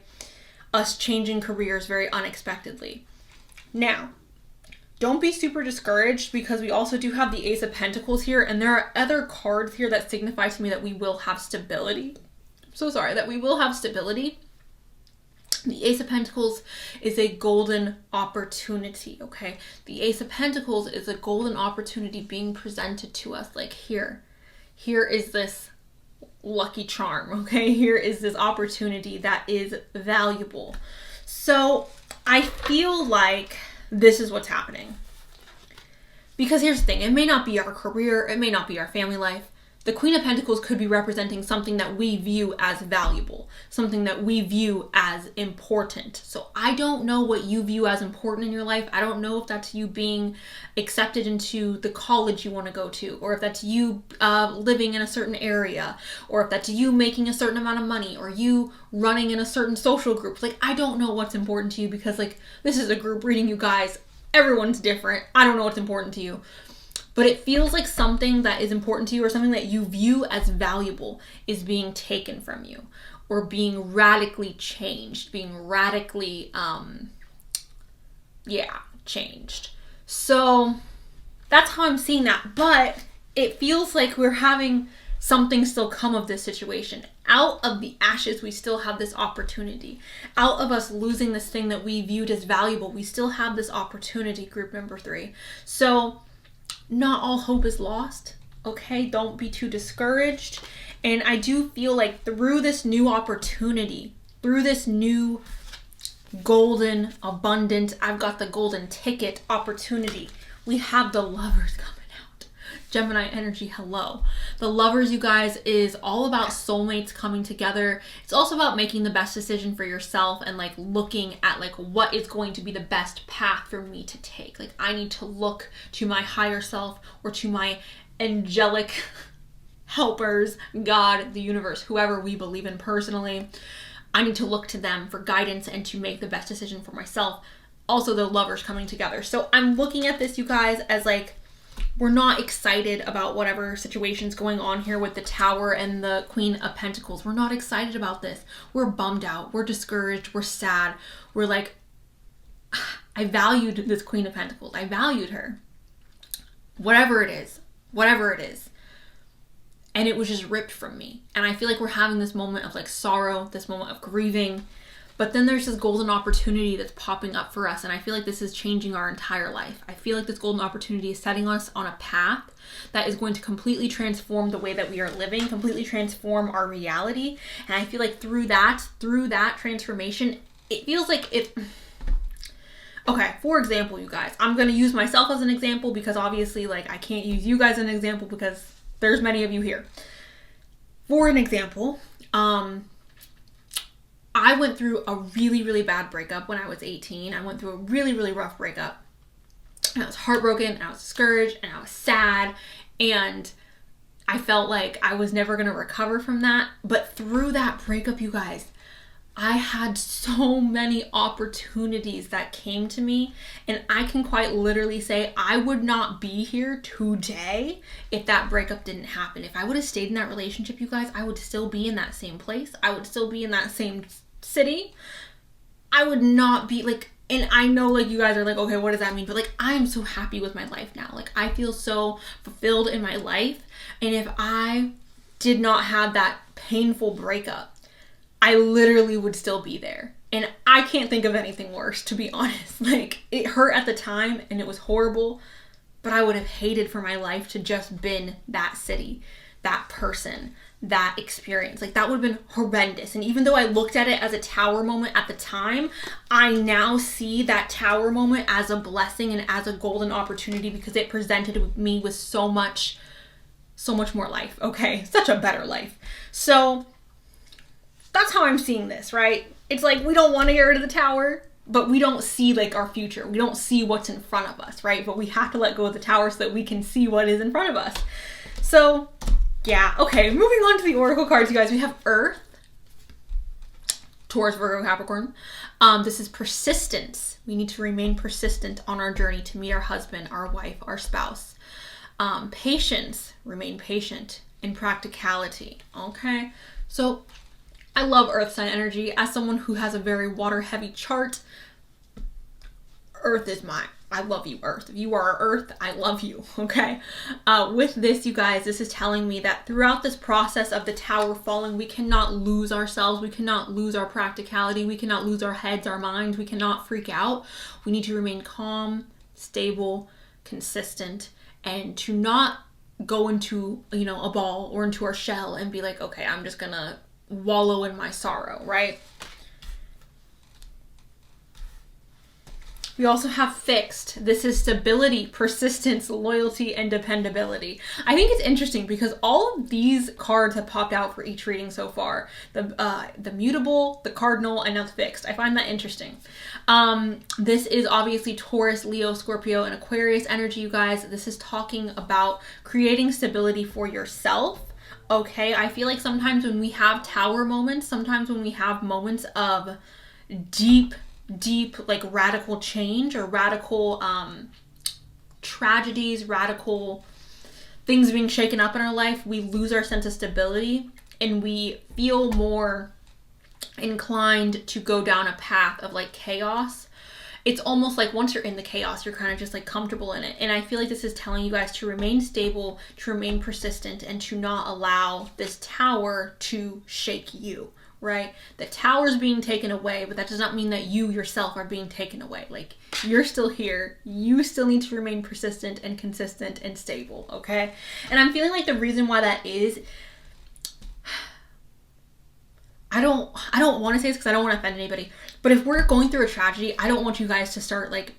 Us changing careers very unexpectedly. Now, don't be super discouraged because we also do have the Ace of Pentacles here, and there are other cards here that signify to me that we will have stability. That we will have stability. The Ace of Pentacles is a golden opportunity, okay? The Ace of Pentacles is a golden opportunity being presented to us like here. Here is this lucky charm, okay? Here is this opportunity that is valuable. So I feel like this is what's happening. Because here's the thing, it may not be our career, it may not be our family life. The Queen of Pentacles could be representing something that we view as valuable, something that we view as important. So I don't know what you view as important in your life. I don't know if that's you being accepted into the college you want to go to, or if that's you living in a certain area, or if that's you making a certain amount of money, or you running in a certain social group. Like, I don't know what's important to you because like this is a group reading, you guys. Everyone's different. I don't know what's important to you. But it feels like something that is important to you or something that you view as valuable is being taken from you or being radically changed, being radically, changed. So that's how I'm seeing that. But it feels like we're having something still come of this situation. Out of the ashes, we still have this opportunity. Out of us losing this thing that we viewed as valuable, we still have this opportunity, group number 3. So not all hope is lost, okay? Don't be too discouraged. And I do feel like through this new opportunity, through this new golden, abundant, I've got the golden ticket opportunity, we have the Lovers coming out. Gemini energy, hello. The Lovers, you guys, is all about soulmates coming together. It's also about making the best decision for yourself and like looking at like what is going to be the best path for me to take. Like I need to look to my higher self or to my angelic helpers, God, the universe, whoever we believe in personally. I need to look to them for guidance and to make the best decision for myself. Also, the Lovers coming together. So I'm looking at this, you guys, as like, we're not excited about whatever situation's going on here with the Tower and the Queen of Pentacles. We're not excited about this. We're bummed out. We're discouraged. We're sad. We're like, I valued this Queen of Pentacles. I valued her. Whatever it is. And it was just ripped from me. And I feel like we're having this moment of like sorrow, this moment of grieving. But then there's this golden opportunity that's popping up for us. And I feel like this is changing our entire life. I feel like this golden opportunity is setting us on a path that is going to completely transform the way that we are living, completely transform our reality. And I feel like through that transformation, it feels like it... Okay, for example, you guys, I'm going to use myself as an example because obviously like I can't use you guys as an example because there's many of you here. For an example, I went through a really, really bad breakup when I was 18. I went through a really, really rough breakup. And I was heartbroken, and I was discouraged, and I was sad, and I felt like I was never going to recover from that. But through that breakup, you guys, I had so many opportunities that came to me, and I can quite literally say I would not be here today if that breakup didn't happen. If I would have stayed in that relationship, you guys, I would still be in that same place. I would still be in that same city. I would not be like, and I know like you guys are like, okay, what does that mean? But like, I am so happy with my life now. Like I feel so fulfilled in my life. And if I did not have that painful breakup, I literally would still be there. And I can't think of anything worse, to be honest. Like, it hurt at the time and it was horrible, but I would have hated for my life to just been that city, that person, that experience. Like, that would have been horrendous. And even though I looked at it as a Tower moment at the time, I now see that Tower moment as a blessing and as a golden opportunity because it presented me with so much more life, okay? Such a better life. So that's how I'm seeing this, right? It's like we don't want to get rid of the Tower, but we don't see like our future. We don't see what's in front of us, right? But we have to let go of the Tower so that we can see what is in front of us. So yeah, okay, moving on to the Oracle cards, you guys. We have Earth, Taurus, Virgo, Capricorn. This is persistence. We need to remain persistent on our journey to meet our husband, our wife, our spouse. Patience, remain patient. And practicality, okay? So I love Earth sign energy. As someone who has a very water heavy chart, Earth is mine. I love you, Earth. If you are Earth, I love you, okay? With this, you guys, this is telling me that throughout this process of the Tower falling, we cannot lose ourselves. We cannot lose our practicality. We cannot lose our heads, our minds. We cannot freak out. We need to remain calm, stable, consistent, and to not go into, a ball or into our shell and be like, okay, I'm just gonna wallow in my sorrow, right? We also have Fixed. This is stability, persistence, loyalty, and dependability. I think it's interesting because all of these cards have popped out for each reading so far. The mutable, the cardinal, and now the Fixed. I find that interesting. This is obviously Taurus, Leo, Scorpio, and Aquarius energy, you guys. This is talking about creating stability for yourself. Okay, I feel like sometimes when we have Tower moments, sometimes when we have moments of deep like radical change or radical tragedies, radical things being shaken up in our life, we lose our sense of stability and we feel more inclined to go down a path of like chaos. It's almost like once you're in the chaos, you're kind of just like comfortable in it. And I feel like this is telling you guys to remain stable, to remain persistent, and to not allow this Tower to shake you, right? The Tower's being taken away, but that does not mean that you yourself are being taken away. Like, you're still here. You still need to remain persistent and consistent and stable, okay? And I'm feeling like the reason why that is, I don't want to say this because I don't want to offend anybody, but if we're going through a tragedy, I don't want you guys to start like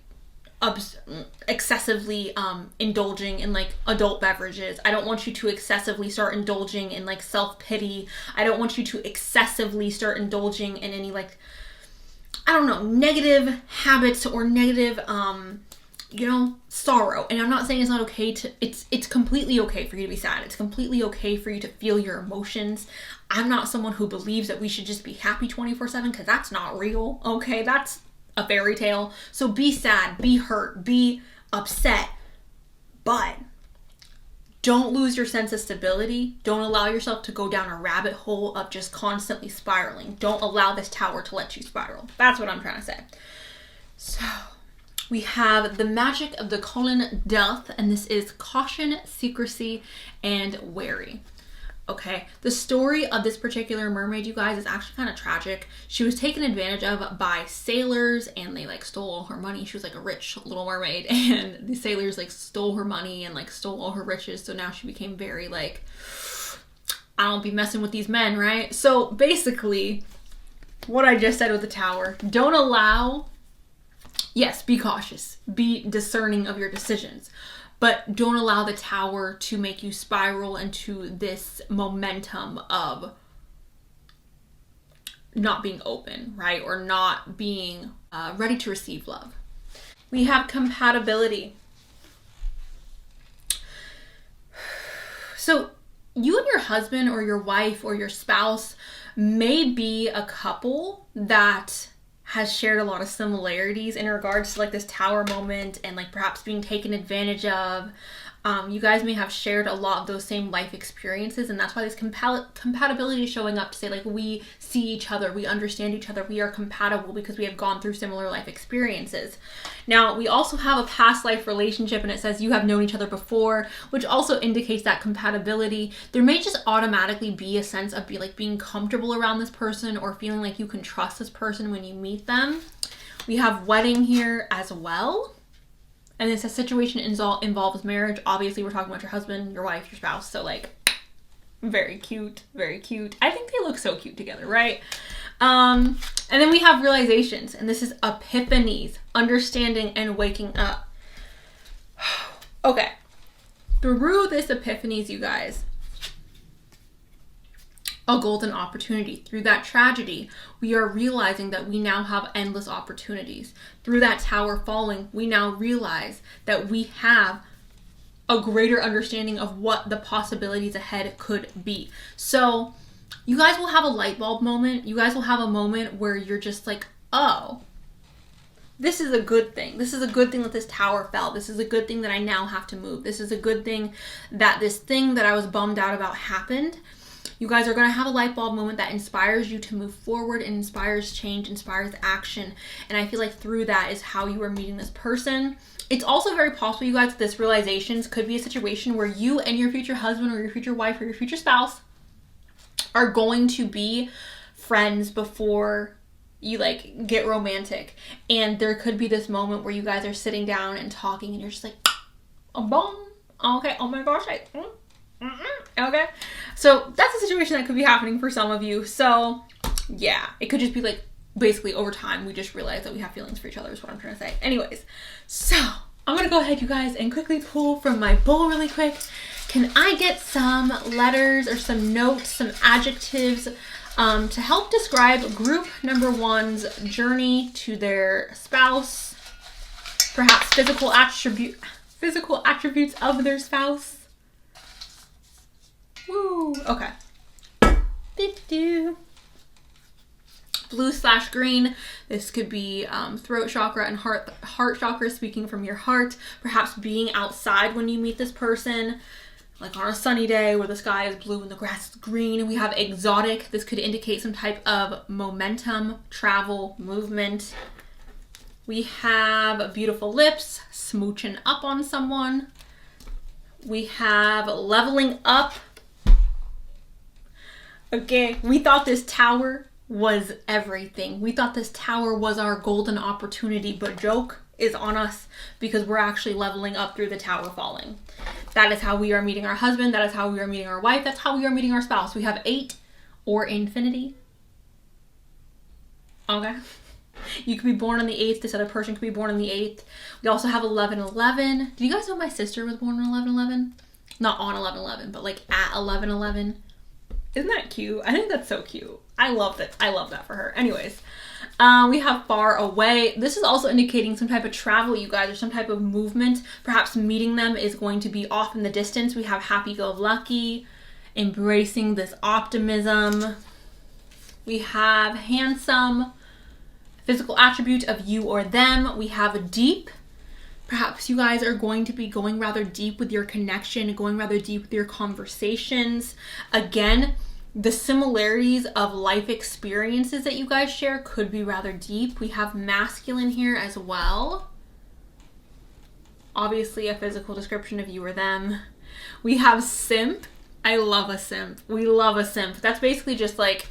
excessively indulging in like adult beverages. I don't want you to excessively start indulging in like self-pity. I don't want you to excessively start indulging in any like, I don't know, negative habits or negative sorrow. And I'm not saying it's not okay to, it's completely okay for you to be sad. It's completely okay for you to feel your emotions. I'm not someone who believes that we should just be happy 24/7, because that's not real. Okay, that's a fairy tale. So be sad, be hurt, be upset, but don't lose your sense of stability. Don't allow yourself to go down a rabbit hole of just constantly spiraling. Don't allow this tower to let you spiral. That's what I'm trying to say. So we have the magic of the colon death, and this is caution, secrecy, and wary. Okay, the story of this particular mermaid, you guys, is actually kind of tragic. She was taken advantage of by sailors, and they like stole all her money. She was like a rich little mermaid, and the sailors like stole her money and like stole all her riches. So now she became very like, I don't be messing with these men, right? So basically, what I just said with the tower, don't allow, yes, be cautious, be discerning of your decisions, but don't allow the tower to make you spiral into this momentum of not being open, right? Or not being ready to receive love. We have compatibility. So you and your husband or your wife or your spouse may be a couple that has shared a lot of similarities in regards to like this tower moment and like perhaps being taken advantage of. You guys may have shared a lot of those same life experiences, and that's why this compatibility is showing up to say like we see each other, we understand each other, we are compatible because we have gone through similar life experiences. Now, we also have a past life relationship, and it says you have known each other before, which also indicates that compatibility. There may just automatically be a sense of being comfortable around this person or feeling like you can trust this person when you meet them. We have wedding here as well. And it's a situation involves marriage. Obviously, we're talking about your husband, your wife, your spouse. So, like, very cute, very cute. I think they look so cute together, right? And then we have realizations. And this is epiphanies, understanding and waking up. Okay. Through this epiphanies, you guys, a golden opportunity. Through that tragedy, we are realizing that we now have endless opportunities. Through that tower falling, we now realize that we have a greater understanding of what the possibilities ahead could be. So you guys will have a light bulb moment. You guys will have a moment where you're just like, oh, this is a good thing. This is a good thing that this tower fell. This is a good thing that I now have to move. This is a good thing that this thing that I was bummed out about happened. You guys are going to have a light bulb moment that inspires you to move forward and inspires change, inspires action. And I feel like through that is how you are meeting this person. It's also very possible, you guys, that this realizations could be a situation where you and your future husband or your future wife or your future spouse are going to be friends before you like get romantic. And there could be this moment where you guys are sitting down and talking and you're just like, oh, boom. Okay. Oh my gosh. Okay. So that's a situation that could be happening for some of you. So yeah, it could just be like basically over time we just realize that we have feelings for each other is what I'm trying to say. Anyways, so I'm gonna go ahead, you guys, and quickly pull from my bowl really quick. Can I get some letters or some notes, some adjectives to help describe group number one's journey to their spouse, perhaps physical attributes of their spouse? Woo. Okay. Blue/green. This could be throat chakra and heart chakra, speaking from your heart. Perhaps being outside when you meet this person, like on a sunny day where the sky is blue and the grass is green. And we have exotic. This could indicate some type of momentum, travel, movement. We have beautiful lips, smooching up on someone. We have leveling up. Okay, we thought this tower was everything. We thought this tower was our golden opportunity, but joke is on us because we're actually leveling up through the tower falling. That is how we are meeting our husband. That is how we are meeting our wife. That's how we are meeting our spouse. We have 8 or infinity. Okay. You could be born on the 8th. This other person could be born on the 8th. We also have 11/11. Do you guys know my sister was born on 11/11? Not on 11/11, but like at 11/11. Isn't that cute? I think that's so cute. I love that. I love that for her. Anyways, we have far away. This is also indicating some type of travel, you guys, or some type of movement. Perhaps meeting them is going to be off in the distance. We have happy-go-lucky, embracing this optimism. We have handsome, physical attribute of you or them. We have deep. Perhaps you guys are going to be going rather deep with your connection, going rather deep with your conversations. Again, the similarities of life experiences that you guys share could be rather deep. We have masculine here as well. Obviously, a physical description of you or them. We have simp. I love a simp. We love a simp. That's basically just like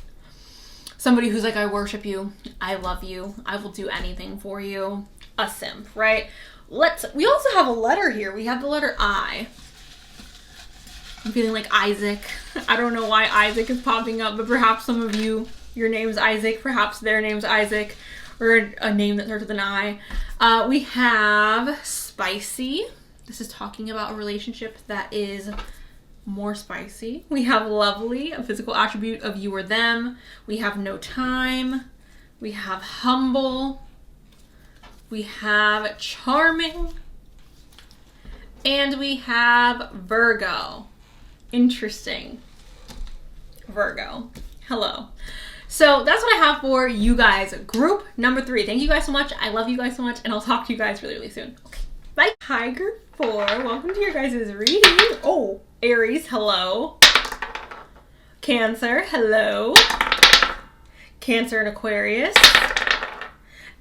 somebody who's like, I worship you. I love you. I will do anything for you. A simp, right? We also have a letter here. We have the letter I. I'm feeling like Isaac. I don't know why Isaac is popping up, but perhaps some of you, your name's Isaac, perhaps their name's Isaac, or a name that starts with an I. We have spicy. This is talking about a relationship that is more spicy. We have lovely, a physical attribute of you or them. We have no time. We have humble. We have charming. And we have Virgo. Interesting. Virgo. Hello. So that's what I have for you guys. Group number 3. Thank you guys so much. I love you guys so much. And I'll talk to you guys really, really soon. Okay. Bye. Hi, group 4. Welcome to your guys' reading. Oh, Aries. Hello. Cancer. Hello. Cancer and Aquarius.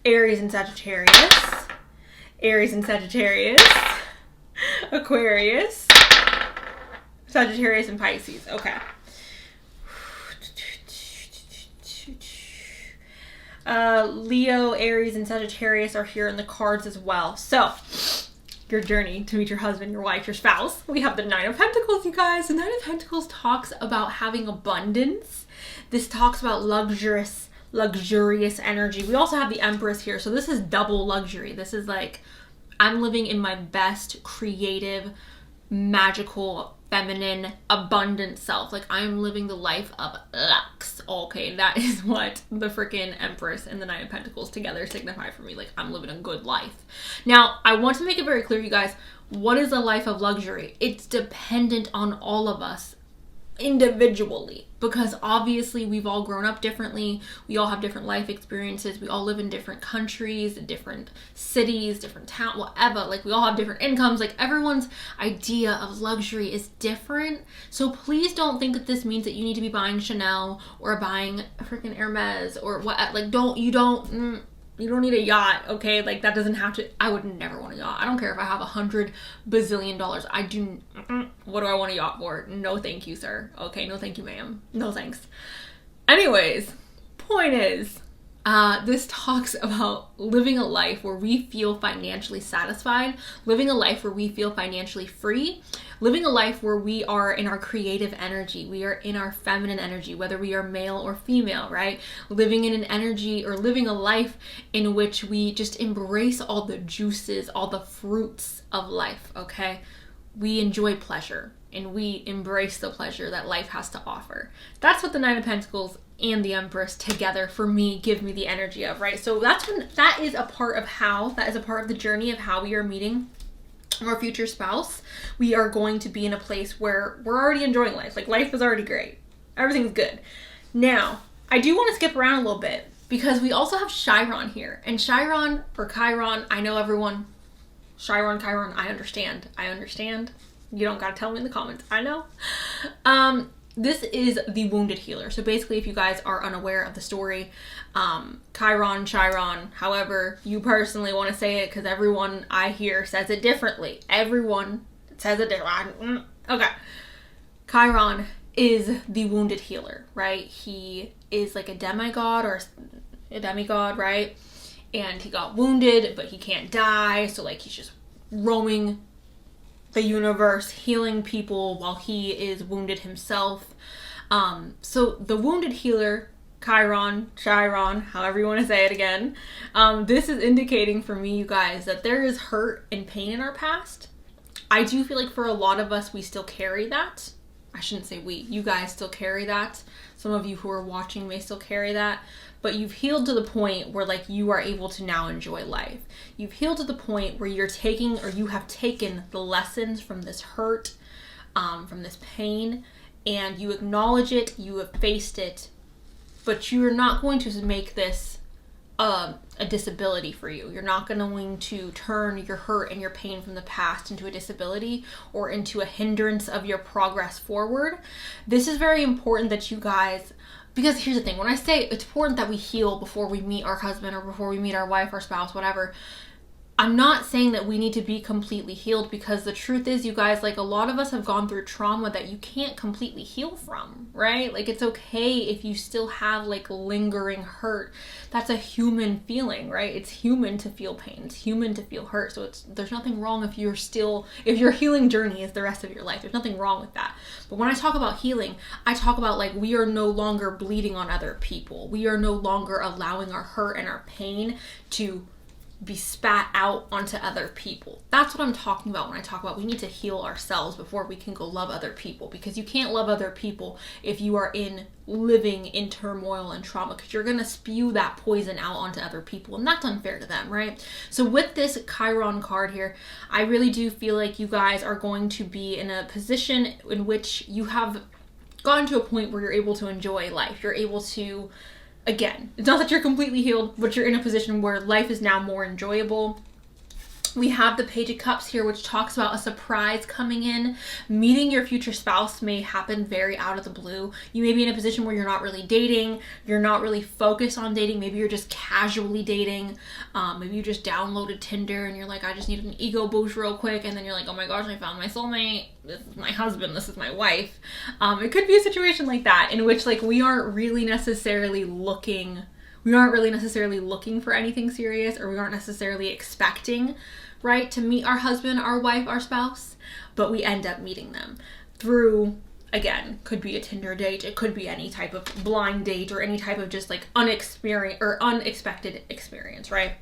Aries and Sagittarius. Aries and Sagittarius. Aquarius. Sagittarius and Pisces. Okay. Leo, Aries, and Sagittarius are here in the cards as well. So, your journey to meet your husband, your wife, your spouse. We have the 9 of Pentacles, you guys. The 9 of Pentacles talks about having abundance. This talks about luxurious energy. We also have the Empress here. So this is double luxury. This is like, I'm living in my best, creative, magical, feminine, abundant self. Like, I'm living the life of lux. Okay, that is what the freaking Empress and the 9 of Pentacles together signify for me. Like, I'm living a good life. Now, I want to make it very clear, you guys, what is a life of luxury? It's dependent on all of us individually, because obviously we've all grown up differently. We all have different life experiences. We all live in different countries, different cities, different towns, whatever. Like, we all have different incomes. Like, everyone's idea of luxury is different. So please don't think that this means that you need to be buying Chanel or buying freaking Hermes or what. Like, you don't need a yacht, okay? Like, that doesn't have to. I would never want a yacht. I don't care if I have $100 bazillion. What do I want a yacht for? No thank you, sir. Okay, no thank you, ma'am. No thanks. Anyways, point is, this talks about living a life where we feel financially satisfied, living a life where we feel financially free, living a life where we are in our creative energy, we are in our feminine energy, whether we are male or female, right? Living in an energy or living a life in which we just embrace all the juices, all the fruits of life, okay? We enjoy pleasure and we embrace the pleasure that life has to offer. That's what the 9 of Pentacles and the Empress together for me give me the energy of, right? So that is a part of the journey of how we are meeting our future spouse. We are going to be in a place where we're already enjoying life. Like, life is already great. Everything's good. Now, I do want to skip around a little bit because we also have Chiron here. And Chiron or Chiron, I know everyone. Chiron, I understand. You don't gotta tell me in the comments. I know. This is the wounded healer. So basically, if you guys are unaware of the story, Chiron, however you personally want to say it, because everyone I hear says it differently. Everyone says it differently. Okay. Chiron is the wounded healer, right? He is like a demigod, right? And he got wounded, but he can't die. So like, he's just roaming the universe, healing people while he is wounded himself. So the wounded healer Chiron, however you want to say it again. This is indicating for me, you guys, that there is hurt and pain in our past. I do feel like for a lot of us, we still carry that. I shouldn't say we. You guys still carry that. Some of you who are watching may still carry that. But you've healed to the point where like you are able to now enjoy life. You've healed to the point where you're taking, or you have taken the lessons from this hurt, from this pain, and you acknowledge it, you have faced it, but you're not going to make this a disability for you. You're not going to turn your hurt and your pain from the past into a disability or into a hindrance of your progress forward. This is very important that you guys, because here's the thing, when I say it's important that we heal before we meet our husband or before we meet our wife or spouse, whatever, I'm not saying that we need to be completely healed, because the truth is, you guys, like a lot of us have gone through trauma that you can't completely heal from, right? Like it's okay if you still have like lingering hurt. That's a human feeling, right? It's human to feel pain. It's human to feel hurt. So there's nothing wrong if your healing journey is the rest of your life. There's nothing wrong with that. But when I talk about healing, I talk about like we are no longer bleeding on other people. We are no longer allowing our hurt and our pain to be spat out onto other people. That's what I'm talking about when I talk about we need to heal ourselves before we can go love other people, because you can't love other people if you are living in turmoil and trauma, because you're going to spew that poison out onto other people, and that's unfair to them, right? So with this Chiron card here, I really do feel like you guys are going to be in a position in which you have gotten to a point where you're able to enjoy life. You're able to, again, it's not that you're completely healed, but you're in a position where life is now more enjoyable. We have the Page of Cups here, which talks about a surprise coming in. Meeting your future spouse may happen very out of the blue. You may be in a position where you're not really dating. You're not really focused on dating. Maybe you're just casually dating. Maybe you just downloaded Tinder and you're like, I just need an ego boost real quick. And then you're like, oh my gosh, I found my soulmate. This is my husband. This is my wife. It could be a situation like that in which like we aren't really necessarily looking for anything serious, or we aren't necessarily expecting, right, to meet our husband, our wife, our spouse, but we end up meeting them through, again, could be a Tinder date, it could be any type of blind date or any type of just like unexpected experience, right?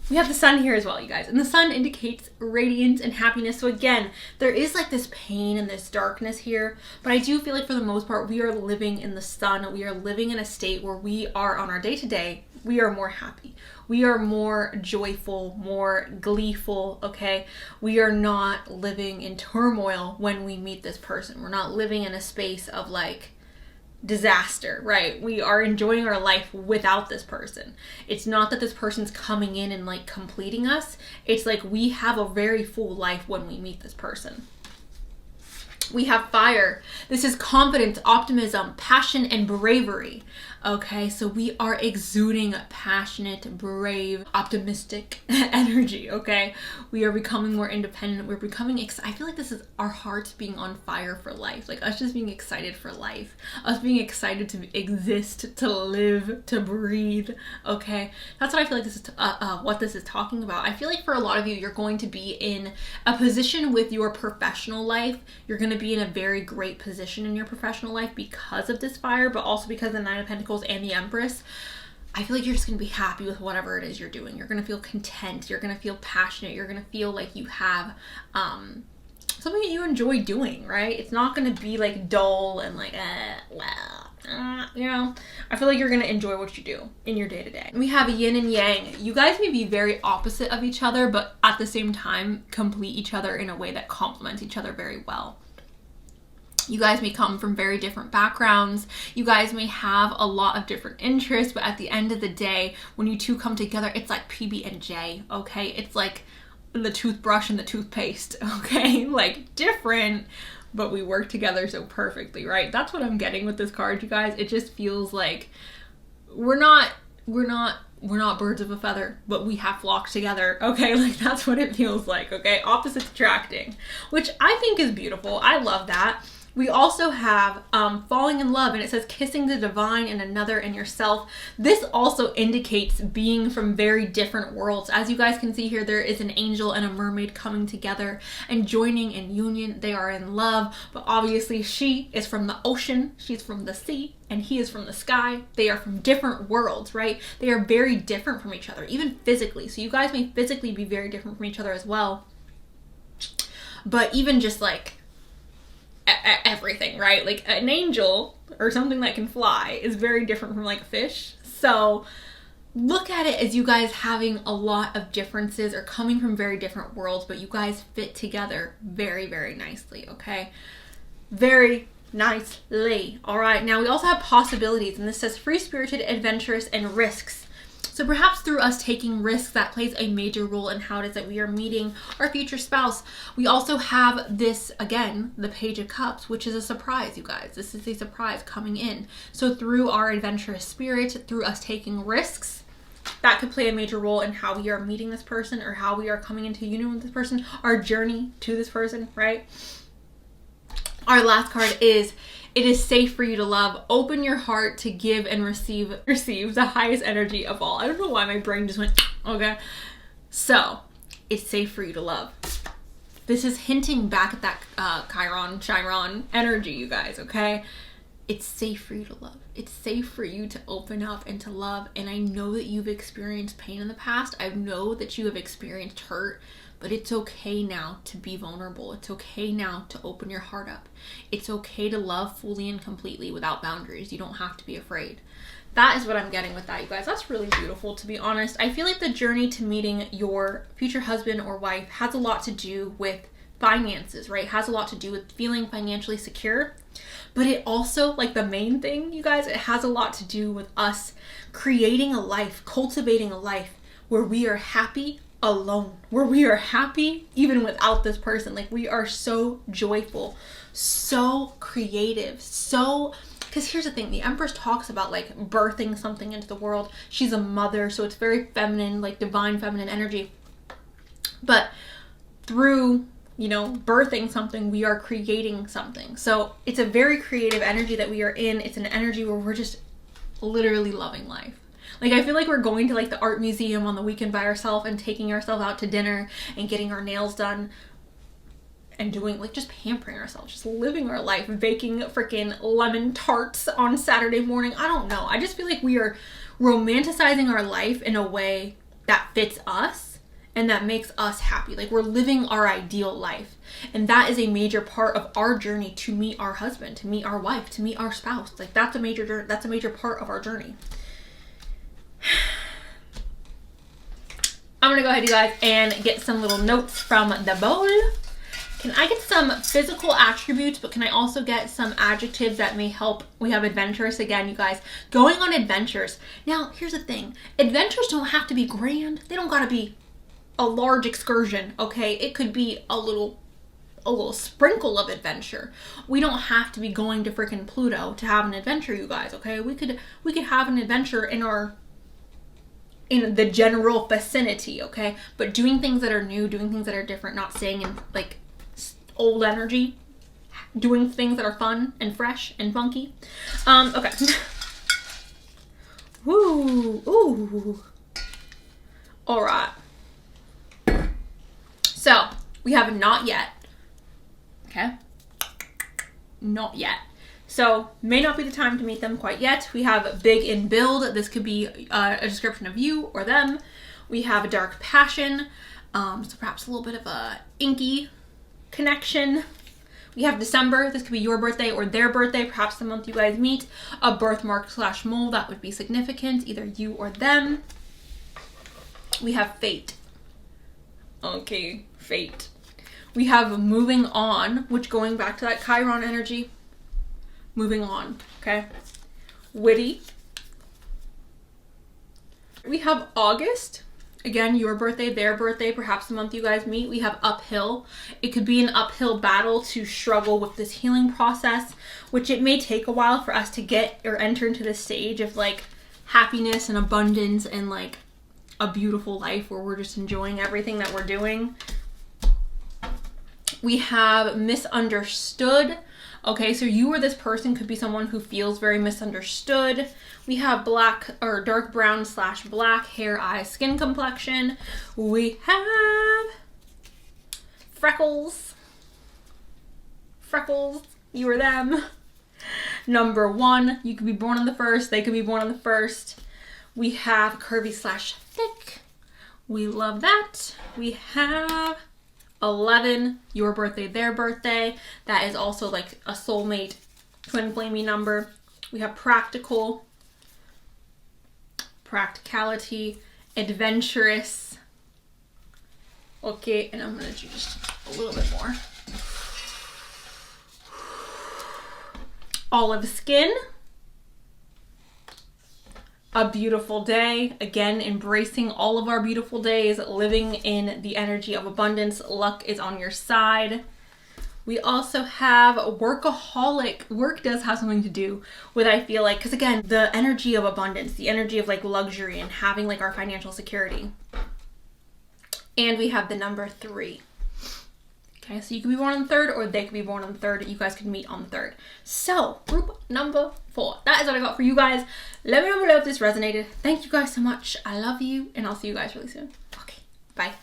We have the sun here as well, you guys, and the sun indicates radiance and happiness. So again, there is like this pain and this darkness here, but I do feel like for the most part, we are living in the sun. We are living in a state where we are on our day-to-day, we are more happy. We are more joyful, more gleeful, okay? We are not living in turmoil when we meet this person. We're not living in a space of like disaster, right? We are enjoying our life without this person. It's not that this person's coming in and like completing us. It's like we have a very full life when we meet this person. We have fire. This is confidence, optimism, passion, and bravery. Okay, so we are exuding passionate, brave, optimistic energy, okay? We are becoming more independent. We're becoming, I feel like this is our hearts being on fire for life. Like us just being excited for life. Us being excited to exist, to live, to breathe, okay? That's what I feel like this is, what this is talking about. I feel like for a lot of you, you're going to be in a position with your professional life. You're going to be in a very great position in your professional life because of this fire, but also because of the Nine of Pentacles and the Empress. I feel like you're just going to be happy with whatever it is you're doing. You're going to feel content. You're going to feel passionate. You're going to feel like you have something that you enjoy doing, right? It's not going to be like dull and like, you know, I feel like you're going to enjoy what you do in your day-to-day. We have yin and yang. You guys may be very opposite of each other, but at the same time complete each other in a way that complements each other very well. You guys may come from very different backgrounds. You guys may have a lot of different interests, but at the end of the day, when you two come together, it's like PB&J, okay? It's like the toothbrush and the toothpaste, okay? Like different, but we work together so perfectly, right? That's what I'm getting with this card, you guys. It just feels like we're not birds of a feather, but we have flocked together, okay? Like that's what it feels like, okay? Opposites attracting, which I think is beautiful. I love that. We also have falling in love, and it says kissing the divine in another and yourself. This also indicates being from very different worlds. As you guys can see here, there is an angel and a mermaid coming together and joining in union. They are in love, but obviously she is from the ocean, she's from the sea, and he is from the sky. They are from different worlds, right? They are very different from each other, even physically. So you guys may physically be very different from each other as well. But even just like everything, right? Like an angel or something that can fly is very different from like a fish. So look at it as you guys having a lot of differences or coming from very different worlds, but you guys fit together very, very nicely, okay? Very nicely. All right, now we also have possibilities, and this says free-spirited, adventurous, and risks. So perhaps through us taking risks, that plays a major role in how it is that we are meeting our future spouse. We also have this, again, the Page of Cups, which is a surprise, you guys. This is a surprise coming in. So through our adventurous spirit, through us taking risks, that could play a major role in how we are meeting this person or how we are coming into union with this person, our journey to this person, right? Our last card is, it is safe for you to love. Open your heart to give and receive the highest energy of all. I don't know why my brain just went, okay. So, it's safe for you to love. This is hinting back at that Chiron energy, you guys, okay? It's safe for you to love. It's safe for you to open up and to love. And I know that you've experienced pain in the past. I know that you have experienced hurt. But it's okay now to be vulnerable. It's okay now to open your heart up. It's okay to love fully and completely without boundaries. You don't have to be afraid. That is what I'm getting with that, you guys. That's really beautiful, to be honest. I feel like the journey to meeting your future husband or wife has a lot to do with finances, right? It has a lot to do with feeling financially secure. But it also, like the main thing, you guys, it has a lot to do with us creating a life, cultivating a life where we are happy alone, where we are happy even without this person. Like, we are so joyful, so creative, so, because here's the thing, the Empress talks about like birthing something into the world. She's a mother, so it's very feminine, like divine feminine energy. But through, you know, birthing something, we are creating something. So it's a very creative energy that we are in. It's an energy where we're just literally loving life. Like, I feel like we're going to like the art museum on the weekend by ourselves and taking ourselves out to dinner and getting our nails done and doing like just pampering ourselves, just living our life, baking freaking lemon tarts on Saturday morning. I don't know. I just feel like we are romanticizing our life in a way that fits us and that makes us happy. Like, we're living our ideal life. And that is a major part of our journey to meet our husband, to meet our wife, to meet our spouse. Like, that's a major part of our journey. I'm gonna go ahead, you guys, and get some little notes from the bowl. Can I get some physical attributes, but can I also get some adjectives that may help? We have adventurous again, you guys. Going on adventures. Now, here's the thing. Adventures don't have to be grand. They don't gotta be a large excursion, okay? It could be a little sprinkle of adventure. We don't have to be going to freaking Pluto to have an adventure, you guys, okay? We could have an adventure in the general vicinity, okay? But doing things that are new, doing things that are different, not staying in like old energy, doing things that are fun and fresh and funky. Okay. Woo, ooh. All right. So we have not yet. Okay. Not yet. So, may not be the time to meet them quite yet. We have big in build. This could be a description of you or them. We have a dark passion. So perhaps a little bit of a inky connection. We have December. This could be your birthday or their birthday. Perhaps the month you guys meet. A birthmark/mole. That would be significant. Either you or them. We have fate. Okay, fate. We have moving on, which going back to that Chiron energy. Moving on, okay? Witty. We have August. Again, your birthday, their birthday, perhaps the month you guys meet. We have uphill. It could be an uphill battle to struggle with this healing process, which it may take a while for us to get or enter into this stage of like happiness and abundance and like a beautiful life where we're just enjoying everything that we're doing. We have misunderstood. Okay, so you or this person could be someone who feels very misunderstood. We have black or dark brown / black hair, eyes, skin complexion. We have freckles. Freckles, you or them. Number 1, you could be born on the 1st, they could be born on the 1st. We have curvy / thick. We love that. We have 11, your birthday, their birthday. That is also like a soulmate twin flamey number. We have practical, practicality, adventurous. Okay, and I'm gonna do just a little bit more. Olive skin. A beautiful day. Again, embracing all of our beautiful days, living in the energy of abundance. Luck is on your side. We also have workaholic. Work does have something to do with, I feel like, because again, the energy of abundance, the energy of like luxury and having like our financial security. And we have the number 3. Okay, so you could be born on the 3rd or they could be born on the 3rd. You guys could meet on the 3rd. So, group number 4. That is what I got for you guys. Let me know below if this resonated. Thank you guys so much. I love you, and I'll see you guys really soon. Okay, bye.